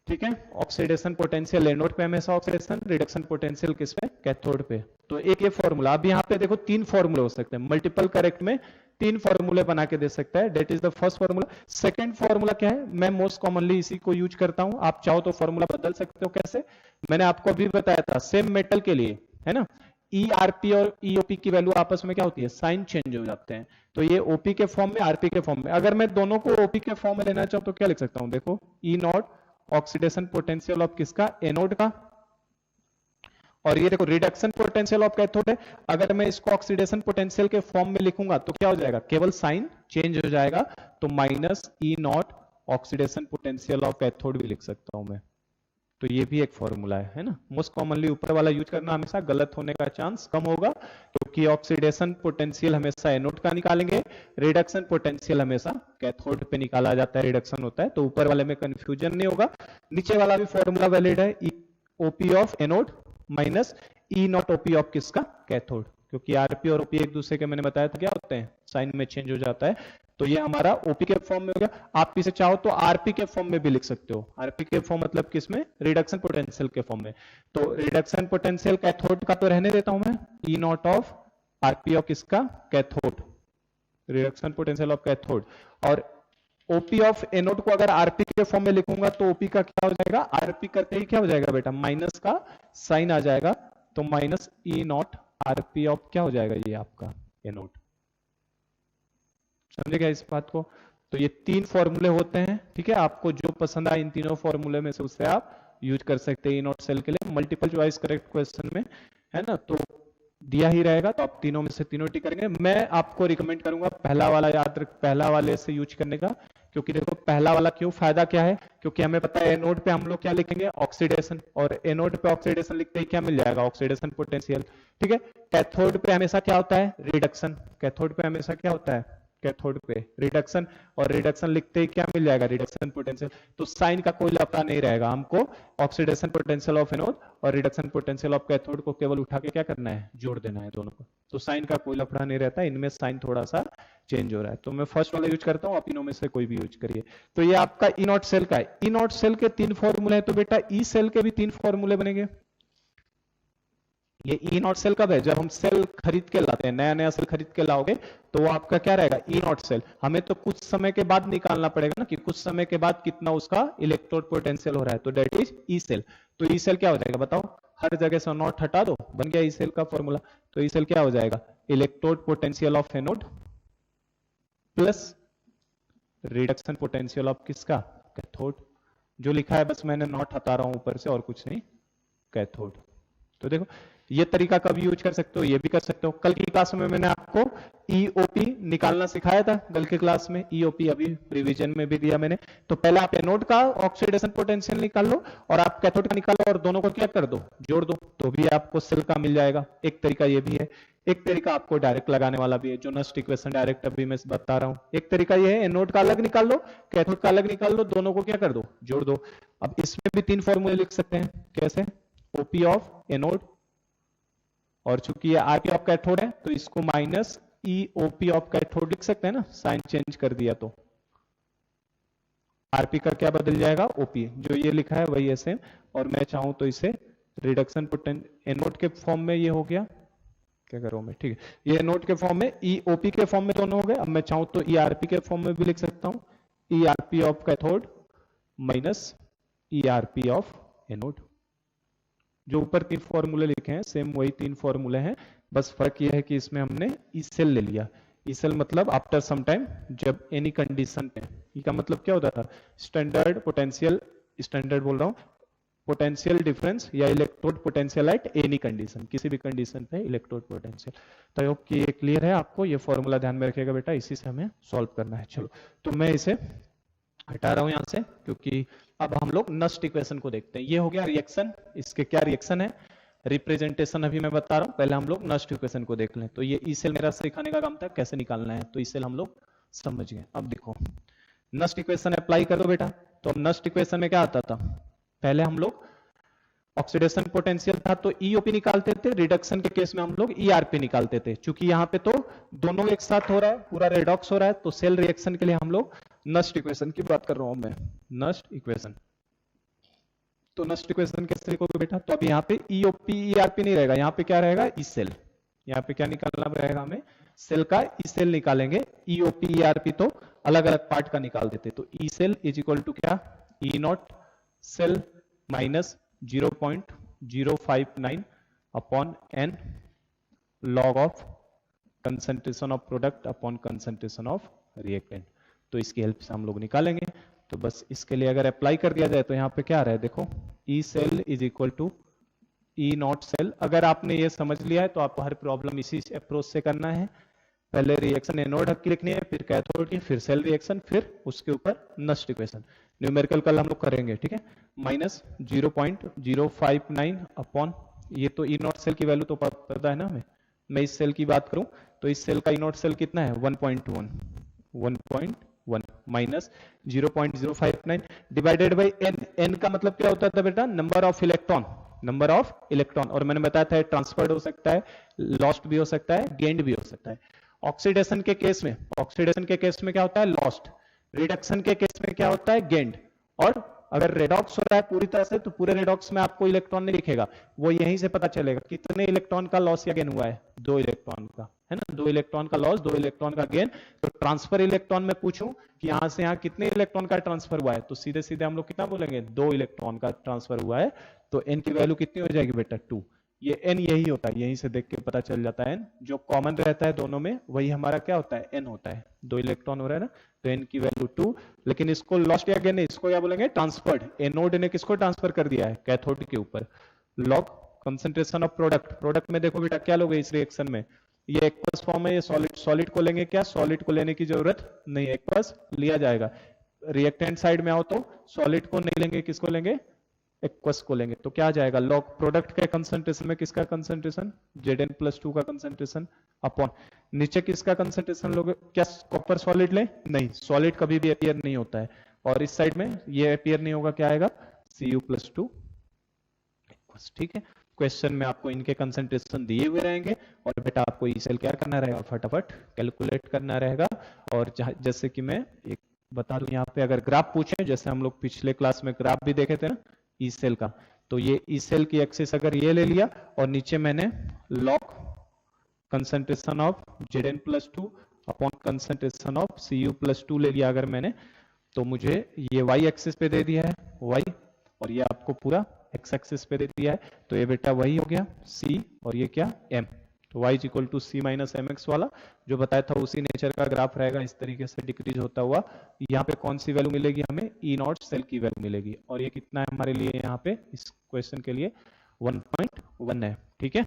ठीक है। ऑक्सीडेशन पोटेंशियल एनोड पे हमेशा ऑक्सीडेशन, रिडक्शन पोटेंशियल किस पे, कैथोड पे। तो एक ये फॉर्मूला। अब यहाँ पे देखो 3 फॉर्मूले हो सकते हैं, मल्टीपल करेक्ट में 3 फॉर्मूले बना के दे सकता है, that is the first formula. Second formula क्या है, मैं मोस्ट कॉमनली इसी को यूज करता हूं, आप चाहो तो फॉर्मूला बदल सकते हो। कैसे, मैंने आपको अभी बताया था, सेम मेटल के लिए, है ना, ERP और EOP की वैल्यू आपस में क्या होती है, साइन चेंज हो जाते हैं। तो ये OP के फॉर्म में, RP के फॉर्म में। अगर मैं दोनों को OP के फॉर्म में लेना चाहूं तो क्या लिख सकता हूं, देखो E not oxidation potential of किसका, एनोड का, और ये देखो रिडक्शन पोटेंशियल ऑफ कैथोड है। अगर मैं इसको ऑक्सीडेशन पोटेंशियल के फॉर्म में लिखूंगा तो क्या हो जाएगा, केवल साइन चेंज हो जाएगा, तो minus E not oxidation potential of cathode भी लिख सकता हूं मैं, तो ये भी एक फॉर्मूला है ना। मोस्ट कॉमनली ऊपर वाला यूज करना, हमेशा गलत होने का चांस कम होगा, क्योंकि ऑक्सीडेशन पोटेंशियल हमेशा एनोड का निकालेंगे, रिडक्शन पोटेंशियल हमेशा कैथोड पे निकाला जाता है, रिडक्शन होता है, तो ऊपर वाले में कंफ्यूजन नहीं होगा। नीचे वाला भी फॉर्मूला वैलिड है, OP of anode minus E not OP of किसका, कैथोड, क्योंकि आरपी और ओपी एक दूसरे के मैंने बताया था क्या होते हैं, साइन में चेंज हो जाता है। तो ये हमारा ओपी के फॉर्म में हो गया। आप इसे चाहो तो आरपी के फॉर्म में भी लिख सकते हो। आरपी के फॉर्म मतलब किसमें, रिडक्शन पोटेंशियल के फॉर्म में। तो रिडक्शन पोटेंशियल कैथोड का तो रहने देता हूं मैं, ई नॉट ऑफ आरपी ऑफ किसका, cathode, reduction potential of cathode. और ओपी ऑफ एनोड को अगर आरपी के फॉर्म में लिखूंगा तो ओपी का क्या हो जाएगा, आरपी करते ही क्या हो जाएगा बेटा, माइनस का साइन आ जाएगा, तो minus E naught RP of क्या हो जाएगा, ये आपका एनोड। समझेगा इस बात को। तो ये तीन फॉर्मूले होते हैं, ठीक है, आपको जो पसंद आए इन तीनों फॉर्मूले में से उससे आप यूज कर सकते हैं ई नॉट सेल के लिए। मल्टीपल चॉइस करेक्ट क्वेश्चन में है ना, तो दिया ही रहेगा, तो आप तीनों में से तीनों टिक करेंगे। मैं आपको रिकमेंड करूंगा पहला वाला याद रख, पहला वाले से यूज करने का, क्योंकि देखो पहला वाला क्यों, फायदा क्या है, क्योंकि हमें पता है एनोड पे हम लोग क्या लिखेंगे, ऑक्सीडेशन, और एनोड पे ऑक्सीडेशन लिखते ही क्या मिल जाएगा, ऑक्सीडेशन पोटेंशियल, ठीक है। कैथोड पे हमेशा क्या होता है, रिडक्शन, कैथोड पे हमेशा क्या होता है, कैथोड पे रिडक्शन, और रिडक्शन लिखते ही क्या मिल जाएगा, रिडक्शन पोटेंशियल। तो साइन का कोई लफड़ा नहीं रहेगा, हमको ऑक्सीडेशन पोटेंशियल ऑफ एनोड और रिडक्शन पोटेंशियल ऑफ कैथोड को केवल उठा के क्या करना है, जोड़ देना है दोनों को। तो साइन का कोई लफड़ा नहीं रहता, इनमें साइन थोड़ा सा चेंज हो रहा है। तो मैं फर्स्ट वाला यूज करता हूँ, आप इनों में से कोई भी यूज करिए। तो ये आपका ई नॉट सेल का है। ई नॉट सेल के तीन फॉर्मूले हैं, तो बेटा ई सेल के भी तीन फॉर्मूले बनेंगे। ये ई नॉट सेल कब है, जब हम सेल खरीद के लाते हैं, नया नया सेल खरीद के लाओगे तो वो आपका क्या रहेगा, ई नॉट सेल। हमें तो कुछ समय के बाद निकालना पड़ेगा ना, कि कुछ समय के बाद कितना उसका इलेक्ट्रोड पोटेंशियल हो रहा है, तो डेट इज ई सेल। तो ई सेल क्या हो जाएगा बताओ, हर जगह से नॉट हटा दो, बन गया ई सेल का फॉर्मूला। तो ई सेल क्या हो जाएगा, electrode potential of anode plus reduction potential of किसका, कैथोड। जो लिखा है बस मैंने नॉट हटा रहा हूं ऊपर से, और कुछ नहीं, कैथोड। तो देखो ये तरीका कब यूज कर सकते हो, ये भी कर सकते हो। कल की क्लास में मैंने आपको ईओपी निकालना सिखाया था, कल की क्लास में ईओपी अभी रिवीजन में भी दिया मैंने। तो पहले आप एनोड का ऑक्सीडेशन पोटेंशियल निकाल लो, और आप कैथोड का निकालो, और दोनों को क्या कर दो, जोड़ दो, तो भी आपको सेल का मिल जाएगा। एक तरीका ये भी है, एक तरीका आपको डायरेक्ट लगाने वाला भी है, जो नस्ट इक्वेशन डायरेक्ट अभी मैं बता रहा हूं। एक तरीका ये है, एनोड का अलग निकाल लो, कैथोड का अलग निकाल लो, दोनों को क्या कर दो, जोड़ दो। अब इसमें भी तीन फॉर्मूले लिख सकते हैं, कैसे, ओपी ऑफ एनोड, और चूंकि ये आरपी ऑफ कैथोड है तो इसको माइनस ईओपी ऑफ कैथोड लिख सकते हैं ना, साइन चेंज कर दिया तो आरपी का क्या बदल जाएगा, ओपी, जो ये लिखा है वही ऐसे। और मैं चाहूं तो इसे रिडक्शन पोटेंशियल एनोड के फॉर्म में ये हो गया, क्या करूं मैं, ठीक है, ये एनोड के फॉर्म में, ईओपी के फॉर्म में दोनों हो गए। अब मैं चाहूं तो ईआरपी के फॉर्म में भी लिख सकता हूं, ERP of cathode minus ERP of anode. जो ऊपर तीन फॉर्मूले लिखे हैं सेम वही तीन फॉर्मूले हैं, बस फर्क यह है कि इसमें हमने ई सेल ले लिया। ई सेल मतलब आफ्टर सम टाइम, जब एनी कंडीशन पे, ई का मतलब क्या होता था, स्टैंडर्ड पोटेंशियल, स्टैंडर्ड बोल रहा हूं, पोटेंशियल डिफरेंस या electrode potential at any condition, किसी भी कंडीशन पे इलेक्ट्रोड पोटेंशियल। तो आई होप कि ये क्लियर है आपको, ये फॉर्मूला ध्यान में रखिएगा बेटा, इसी से हमें सॉल्व करना है। चलो तो मैं इसे हटा रहा हूं यहां से, क्योंकि अब हम लोग नस्ट इक्वेशन को देखते हैं। ये हो गया रिएक्शन, इसके क्या रिएक्शन है, रिप्रेजेंटेशन अभी मैं बता रहा हूं, पहले हम लोग नस्ट इक्वेशन को देख लें। तो ये ई सेल मेरा सिखाने का काम था, कैसे निकालना है, तो ई सेल हम लोग समझ गए। अब देखो नस्ट इक्वेशन अप्लाई कर दो बेटा। तो अब नस्ट इक्वेशन में क्या आता था, पहले हम लोग ऑक्सीडेशन पोटेंशियल था तो ईओपी निकालते थे, रिडक्शन के केस में हम लोग ईआरपी निकालते थे। चूंकि यहाँ पे तो दोनों एक साथ हो रहा है, पूरा रेडॉक्स हो रहा है, तो सेल रिएक्शन के लिए हम लोग नस्ट इक्वेशन की बात कर रहा हूं मैं, नस्ट इक्वेशन। तो नस्ट इक्वेशन कैसे लिखोगे बेटा, तो अब यहाँ पे ईओपी ईआरपी नहीं रहेगा, यहाँ पे क्या रहेगा, ई सेल। यहाँ पे क्या निकालना रहेगा हमें, सेल का ई सेल निकालेंगे। ईओपी ईआरपी तो अलग अलग पार्ट का निकाल देते, तो E cell is equal to क्या, E naught cell minus 0.059 upon N log of concentration of product upon concentration of reactant. तो इसकी हेल्प से हम लोग निकालेंगे। तो बस इसके लिए अगर अप्लाई कर दिया जाए तो यहाँ पे क्या आ रहा है, देखो E cell is equal to E naught cell. अगर आपने ये समझ लिया है तो आपको हर प्रॉब्लम इसी अप्रोच से करना है, पहले रिएक्शन एनोड की लिखनी है, फिर कैथोड की, फिर सेल रिएक्शन, फिर उसके ऊपर नस्ट इक्वेशन। न्यूमेरिकल कल हम लोग करेंगे, ठीक है। माइनस 0.059 अपॉन, ये तो ई नॉट सेल की वैल्यू तो पता है ना हमें। मैं इस सेल की बात करूं तो इस सेल का ई नॉट सेल कितना है 1.1 minus 0.059 divided by n. N का मतलब क्या होता था बेटा, number of electron, number of electron. और मैंने बताया था ट्रांसफर्ड हो सकता है, लॉस्ट भी हो सकता है, गेन्ड भी हो सकता है। ऑक्सीडेशन के केस में, ऑक्सीडेशन के केस में क्या होता है लॉस्ट, रिडक्शन के केस में क्या होता है गेन्ड। और अगर रेडॉक्स हो रहा है पूरी तरह से तो पूरे रेडॉक्स में आपको इलेक्ट्रॉन नहीं दिखेगा, वो यहीं से पता चलेगा कितने इलेक्ट्रॉन का लॉस या गेन हुआ है, 2 इलेक्ट्रॉन का, है ना। 2 इलेक्ट्रॉन का लॉस, 2 इलेक्ट्रॉन का गेन। तो ट्रांसफर इलेक्ट्रॉन में पूछूं कि यहां से यहां कितने इलेक्ट्रॉन का ट्रांसफर हुआ है, तो सीधे सीधे हम लोग कितना बोलेंगे 2 इलेक्ट्रॉन का ट्रांसफर हुआ है। तो एन की वैल्यू कितनी हो जाएगी बेटा 2। ये एन यही होता है, यहीं से देख के पता चल जाता है। जो कॉमन रहता है दोनों में वही हमारा क्या होता है एन होता है। 2 इलेक्ट्रॉन हो रहा है ना, तो एन की वैल्यू 2। लेकिन इसको लॉस्ट या गेन, इसको क्या बोलेंगे ट्रांसफर्ड। एनोड ने किसको ट्रांसफर कर दिया है, कैथोड के ऊपर। Log concentration of product, product में देखो बेटा क्या लोगे इस रिएक्शन में, ये एक्वस फॉर्म है, ये सॉलिड, सॉलिड को लेंगे क्या, सॉलिड को लेने की जरूरत नहीं, एक्वस लिया जाएगा। रिएक्टेंट साइड में आओ तो सॉलिड को नहीं लेंगे, किसको लेंगे एक्वस को लेंगे। तो क्या आ जाएगा लॉग प्रोडक्ट के कंसंट्रेशन में किसका कंसंट्रेशन, Zn+2 का कंसंट्रेशन अपॉन नीचे किसका कंसंट्रेशन लोगे, क्या कॉपर सॉलिड ले, नहीं, सॉलिड कभी भी अपीयर नहीं होता है। और इस साइड में ये अपीयर नहीं होगा, क्या आएगा Cu+2 एक्वस, ठीक है। क्वेश्चन में आपको इनके कंसंट्रेशन दिए हुए रहेंगे और बेटा आपको ई सेल क्या करना रहेगा, फटाफट कैलकुलेट करना रहेगा। और जैसे कि मैं एक बता दूं यहाँ पे, अगर ग्राफ पूछे, जैसे हम लोग पिछले क्लास में ग्राफ भी देखे थे ना ई सेल का, तो ये ई सेल की एक्सिस अगर ये ले लिया और नीचे मैंने log concentration of Zn+2 upon concentration of Cu+2 ले लिया अगर मैंने, तो मुझे ये y एक्सिस पे दे दिया है y, और ये आपको पूरा x एक्सिस पे दे दिया है। तो ये बेटा वही हो गया c, और ये क्या m। तो y is equal to c minus mx वाला जो बताया था उसी नेचर का ग्राफ रहेगा, इस तरीके से डिक्रीज होता हुआ। यहाँ पे कौन सी वैल्यू मिलेगी हमें, ई नॉट सेल की वैल्यू मिलेगी। और ये कितना है हमारे लिए यहाँ पे इस क्वेश्चन के लिए 1.1 है, ठीक है।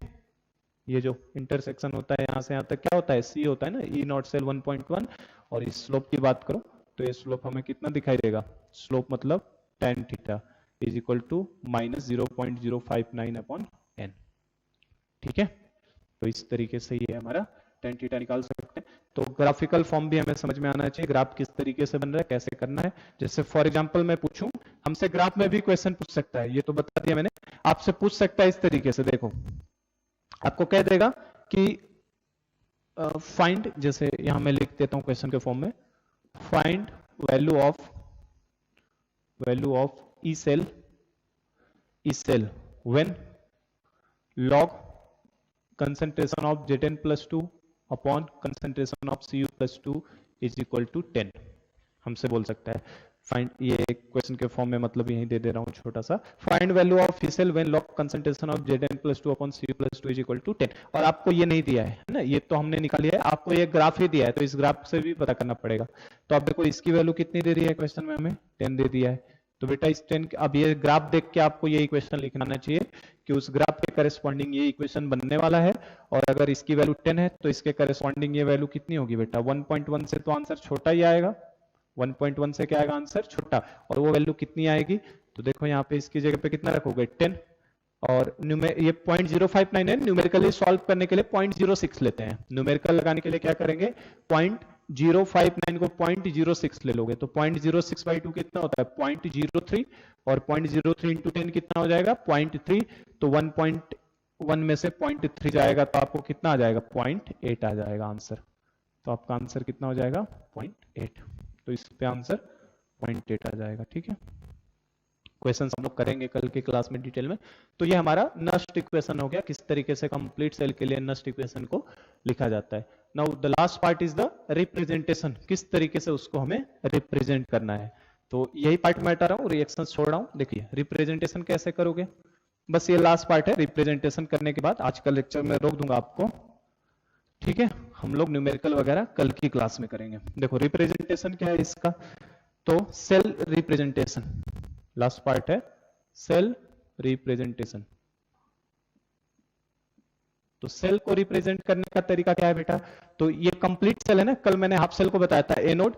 ये जो इंटरसेक्शन होता है यहाँ से यहाँ तक क्या होता है c होता है ना, ई नॉट सेल 1.1। और इस स्लोप की बात करूं तो ये स्लोप हमें कितना दिखाई देगा, स्लोप मतलब tan theta is equal to minus 0.059 upon n, ठीक है। तो इस तरीके से ये हमारा tan थीटा निकाल सकते हैं। तो ग्राफिकल फॉर्म भी हमें समझ में आना चाहिए, ग्राफ किस तरीके से बन रहा है, कैसे करना है। जैसे फॉर एग्जांपल मैं पूछूं, हमसे ग्राफ में भी क्वेश्चन पूछ सकता है, ये तो बता दिया मैंने, आपसे पूछ सकता है इस तरीके से, देखो आपको कह देगा कि फाइंड, जैसे यहां मैं लिख देता हूं क्वेश्चन के फॉर्म में, find value of E cell when log concentration of Zn+2 upon concentration of Cu+2 is equal to 10 हमसे बोल सकता है। फाइंड, ये क्वेश्चन के फॉर्म में मतलब यही दे रहा हूं छोटा सा, find value of E cell when log concentration of Zn+2 upon Cu+2 is equal to 10। और आपको ये नहीं दिया है ना, ये तो हमने निकाल लिया है, आपको ये ग्राफ ही दिया है, तो इस ग्राफ से भी पता करना पड़ेगा। तो आप देखो इसकी वैल्यू कितनी दे दी है क्वेश्चन में, हमें 10 दे दिया है। तो बेटा इस 10, अब ये ग्राफ देख के आपको ये इक्वेशन लिखना आना चाहिए कि उस ग्राफ के करस्पॉन्डिंग ये इक्वेशन बनने वाला है। और अगर इसकी वैल्यू 10 है तो इसके करस्पॉन्डिंग ये वैल्यू कितनी होगी बेटा, 1.1 से तो आंसर छोटा ही आएगा, 1.1 से क्या आएगा आंसर छोटा। और वो वैल्यू कितनी आएगी, तो देखो यहाँ पे इसकी जगह पे कितना रखोगे 10, और ये 0.059 है, न्यूमेरिकली सॉल्व करने के लिए 0.06 लेते हैं। न्यूमेरिकल लगाने के लिए क्या करेंगे, 0.059 को 0.06 ले लोगे, तो 0.06/2 कितना होता है 0.03, और 0.03 इंटू 10 कितना हो जाएगा 0.3। तो 1.1 में से 0.3 जाएगा तो आपको कितना आ जाएगा 0.8 आ जाएगा आंसर। तो आपका आंसर कितना हो जाएगा 0.8। तो इस पे आंसर 0.8 आ जाएगा, ठीक है। क्वेश्चन हम लोग करेंगे कल की क्लास में डिटेल में। तो ये हमारा नस्ट इक्वेशन हो गया, किस तरीके से कंप्लीट सेल के लिए नस्ट इक्वेशन को लिखा जाता है। Now the last part is the representation, किस तरीके से उसको हमें रिप्रेजेंट करना है। तो यही पार्ट मैं हटा रहा हूँ, रिएक्शन छोड़ रहा हूँ। देखिए रिप्रेजेंटेशन कैसे करोगे, बस ये लास्ट पार्ट है। रिप्रेजेंटेशन करने के बाद आज का लेक्चर में रोक दूंगा आपको, ठीक है। हम लोग न्यूमेरिकल वगैरह कल की क्लास में करेंगे। देखो रिप्रेजेंटेशन क्या है इसका, तो सेल रिप्रेजेंटेशन लास्ट पार्ट है, सेल रिप्रेजेंटेशन। तो सेल को रिप्रेजेंट करने का तरीका क्या है बेटा, तो ये कंप्लीट सेल है ना, कल मैंने हाफ सेल को बताया था, एनोड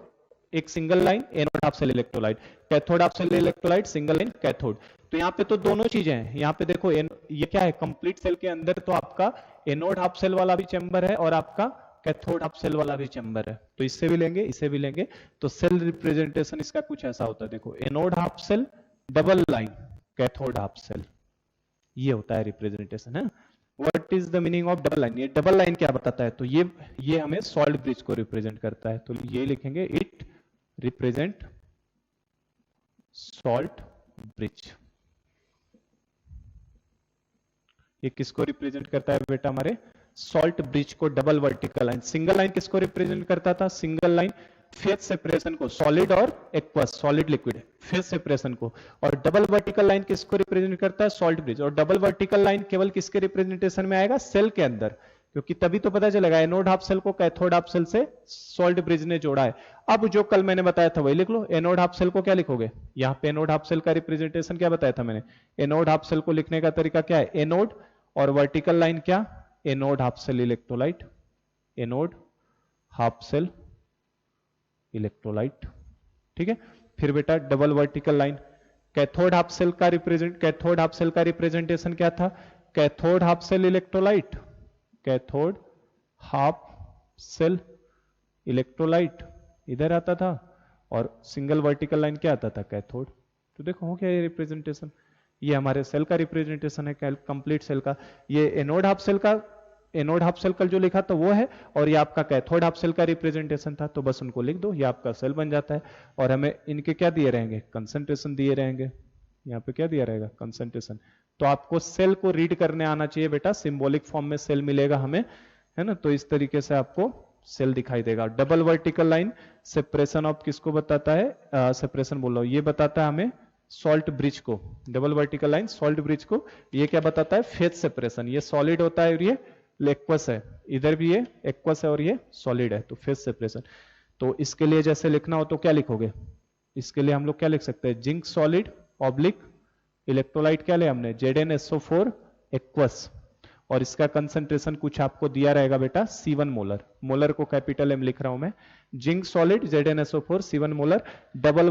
एक single line anode half cell electrolyte, cathode half cell electrolyte, single line cathode. तो यहाँ पे तो दोनों चीजें हैं। यहाँ पे देखो ये क्या है, कंप्लीट सेल के अंदर तो आपका एनोड हाफ सेल वाला भी चैम्बर है और आपका कैथोड हाफ सेल वाला भी चैम्बर है। तो इससे भी लेंगे, इससे भी लेंगे। तो सेल रिप्रेजेंटेशन इसका कुछ ऐसा होता है, देखो anode half cell, double line, cathode half cell, ये होता है रिप्रेजेंटेशन है। What is the meaning of double line? ये डबल लाइन क्या बताता है? तो ये हमें सॉल्ट ब्रिज को रिप्रेजेंट करता है। तो ये लिखेंगे, इट रिप्रेजेंट सॉल्ट ब्रिज। ये किसको रिप्रेजेंट करता है बेटा? हमारे सॉल्ट ब्रिज को। Double vertical line, single line किसको रिप्रेजेंट करता था? सिंगल लाइन फेज सेपरेशन को, सॉलिड और aqueous, solid liquid phase separation को। और डबल वर्टिकल लाइन किसको रिप्रेजेंट करता है? Salt bridge. और डबल वर्टिकल लाइन केवल किसके रिप्रेजेंटेशन में आएगा? सेल के अंदर, क्योंकि तभी तो पता चलेगा एनोड हाफ सेल को कैथोड हाफ सेल से सॉल्ट ब्रिज ने जोड़ा है। अब जो कल मैंने बताया था वही लिख लो। एनोड हाफ सेल को क्या लिखोगे? यहाँ पे एनोड हाफ सेल का रिप्रेजेंटेशन क्या बताया था मैंने? एनोड हाफ सेल को लिखने का तरीका क्या है? एनोड, और वर्टिकल लाइन क्या? Anode half cell electrolyte, anode half cell electrolyte. ठीक है। फिर बेटा double vertical line, cathode half cell का रिप्रेजेंटेशन क्या था? Cathode half cell electrolyte, cathode half cell electrolyte इधर आता था, और सिंगल वर्टिकल लाइन क्या आता था? कैथोड। तो देखो हो गया ये रिप्रेजेंटेशन। ये हमारे सेल का रिप्रेजेंटेशन है, कंप्लीट सेल का। ये एनोड हाफ सेल का जो लिखा था वो है, और ये आपका कैथोड हाफ सेल का रिप्रेजेंटेशन था। तो बस उनको लिख दो, ये आपका सेल बन जाता है। और हमें इनके क्या दिए रहेंगे? कंसंट्रेशन दिए रहेंगे। यहाँ पे क्या दिया रहेगा? कंसंट्रेशन। तो आपको सेल को रीड करने आना चाहिए बेटा, सिंबॉलिक फॉर्म में सेल मिलेगा हमें, है ना। तो इस तरीके से आपको सेल दिखाई देगा। Double vertical line separation of किसको बताता है? सेपरेशन बोल रहा हूं, ये बताता है हमें सॉल्ट ब्रिज को। Double vertical line salt bridge को ये क्या बताता है? Phase separation. ये सॉलिड होता है और ये एक्वस है, इधर भी ये एक्वस है और ये सॉलिड है, तो फेज सेपरेशन। तो इसके लिए जैसे लिखना हो तो क्या लिखोगे? इसके लिए हम लोग क्या लिख सकते हैं? जिंक सॉलिड ऑब्लिक इलेक्ट्रोलाइट क्या ले हमने? ZnSO4 aqueous. और इसका कंसंट्रेशन कुछ आपको दिया रहेगा बेटा, C1 मोलर। मोलर को कैपिटल M लिख रहा हूं मैं। Zinc solid ZnSO4 C1 molar. Double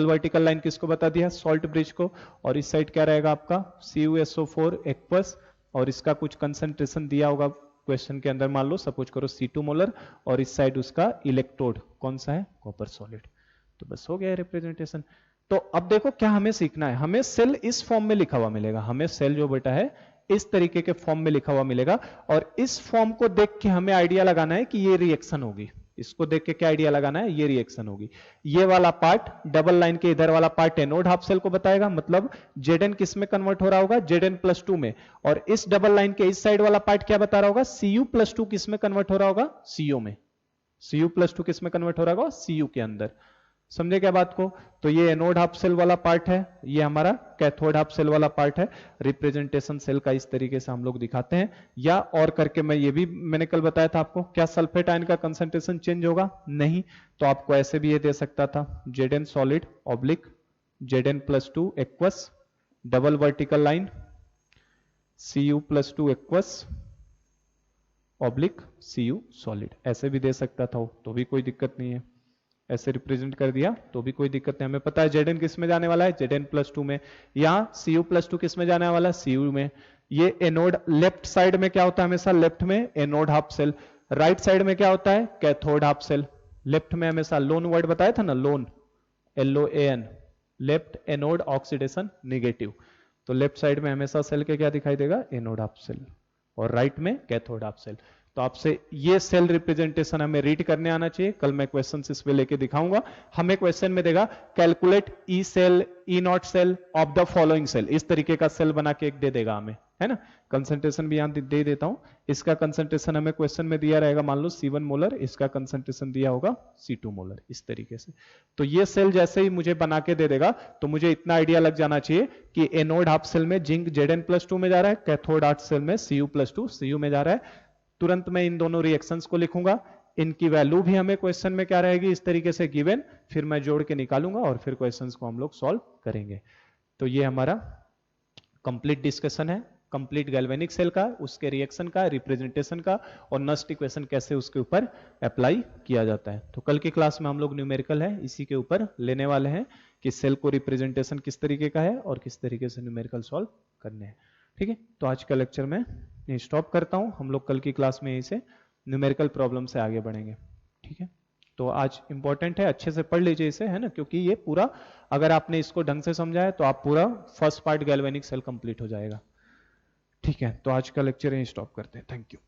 vertical line किसको बता दिया? सॉल्ट ब्रिज को। और इस साइड क्या रहेगा आपका? CuSO4 aqueous. और इसका कुछ कंसंट्रेशन दिया होगा क्वेश्चन के अंदर, मान लो सपोज करो C2 मोलर। और इस साइड उसका इलेक्ट्रोड कौन सा है? Copper solid. तो बस हो गया रिप्रेजेंटेशन। तो अब देखो क्या हमें सीखना है। हमें सेल इस फॉर्म में लिखा हुआ मिलेगा, हमें सेल जो बेटा है इस तरीके के फॉर्म में लिखा हुआ मिलेगा। और इस फॉर्म को देख के हमें आइडिया लगाना है कि ये रिएक्शन होगी। इसको देख के क्या आइडिया लगाना है? ये रिएक्शन होगी। ये वाला पार्ट, डबल लाइन के इधर वाला पार्ट एनोड हाफ सेल को बताएगा, मतलब Zn किस में कन्वर्ट हो रहा होगा? Zn+2 में। और इस डबल लाइन के इस साइड वाला पार्ट क्या बता रहा होगा? Cu+2 किस में कन्वर्ट हो रहा होगा? Co में। Cu+2 किस में कन्वर्ट हो रहा होगा? Cu के अंदर। समझे क्या बात को? तो ये एनोड हाफ सेल वाला पार्ट है, ये हमारा कैथोड हाफ सेल वाला पार्ट है। रिप्रेजेंटेशन सेल का इस तरीके से हम लोग दिखाते हैं। या और करके मैं ये भी मैंने कल बताया था आपको, क्या सल्फेट आयन का कंसंट्रेशन चेंज होगा? नहीं। तो आपको ऐसे भी ये दे सकता था, Zn solid oblique Zn+2 aqueous, double vertical line Cu+2 aqueous oblique Cu solid, ऐसे भी दे सकता था, तो भी कोई दिक्कत नहीं है। ऐसे रिप्रेजेंट कर दिया तो भी कोई दिक्कत नहीं। हमें पता है Zn किस में जाने वाला है? Zn+2 में। यहाँ Cu+2 किस में जाने वाला है? Cu में। ये एनोड लेफ्ट साइड में क्या होता है? हमेशा लेफ्ट में anode half cell, right side में क्या होता है? Cathode half cell. लेफ्ट में हमेशा लोन वर्ड बताया था ना, loan, LOAN, left anode oxidation negative. तो लेफ्ट साइड में हमेशा सेल के क्या दिखाई देगा? एनोड हाफ सेल, और राइट में कैथोड हाफ सेल। तो आपसे ये सेल रिप्रेजेंटेशन हमें रीड करने आना चाहिए। कल मैं क्वेश्चन इस पे लेके दिखाऊंगा। हमें क्वेश्चन में देगा calculate E cell, E naught cell of the following cell, इस तरीके का सेल बना के एक दे देगा हमें, है ना। कंसंट्रेशन भी यहां दे देता हूं। इसका कंसंट्रेशन हमें क्वेश्चन में दिया रहेगा, मान लो C1 मोलर, इसका कंसंट्रेशन दिया होगा C2 मोलर, इस तरीके से। तो ये सेल जैसे ही मुझे बना के दे देगा तो मुझे इतना आइडिया लग जाना चाहिए कि एनोड हाफ सेल में जिंक Zn+2 में जा रहा है, कैथोड हाफ सेल में Cu+2 Cu में जा रहा है। तुरंत मैं इन दोनों रिएक्शंस को लिखूंगा, इनकी वैल्यू भी हमें क्वेश्चन में क्या रहेगी? इस तरीके से गिवन, फिर मैं जोड़ के निकालूंगा और फिर क्वेश्चंस को हम लोग सॉल्व करेंगे। तो ये हमारा कंप्लीट डिस्कशन है कंप्लीट गैल्वेनिक सेल का, उसके रिएक्शन का, रिप्रेजेंटेशन का, और नस्ट इक्वेशन कैसे उसके ऊपर अप्लाई किया जाता है। तो कल की क्लास में हम लोग न्यूमेरिकल है इसी के ऊपर लेने वाले हैं कि सेल को रिप्रेजेंटेशन किस तरीके का है और किस तरीके से न्यूमेरिकल सॉल्व करने हैं। ठीक है, तो आज का लेक्चर में यही स्टॉप करता हूं। हम लोग कल की क्लास में यहीं से न्यूमेरिकल प्रॉब्लम से आगे बढ़ेंगे। ठीक है, तो आज इंपॉर्टेंट है, अच्छे से पढ़ लीजिए इसे, है ना, क्योंकि ये पूरा अगर आपने इसको ढंग से समझा है तो आप पूरा first part galvanic cell complete हो जाएगा। ठीक है, तो आज का लेक्चर यहीं स्टॉप करते हैं। Thank you.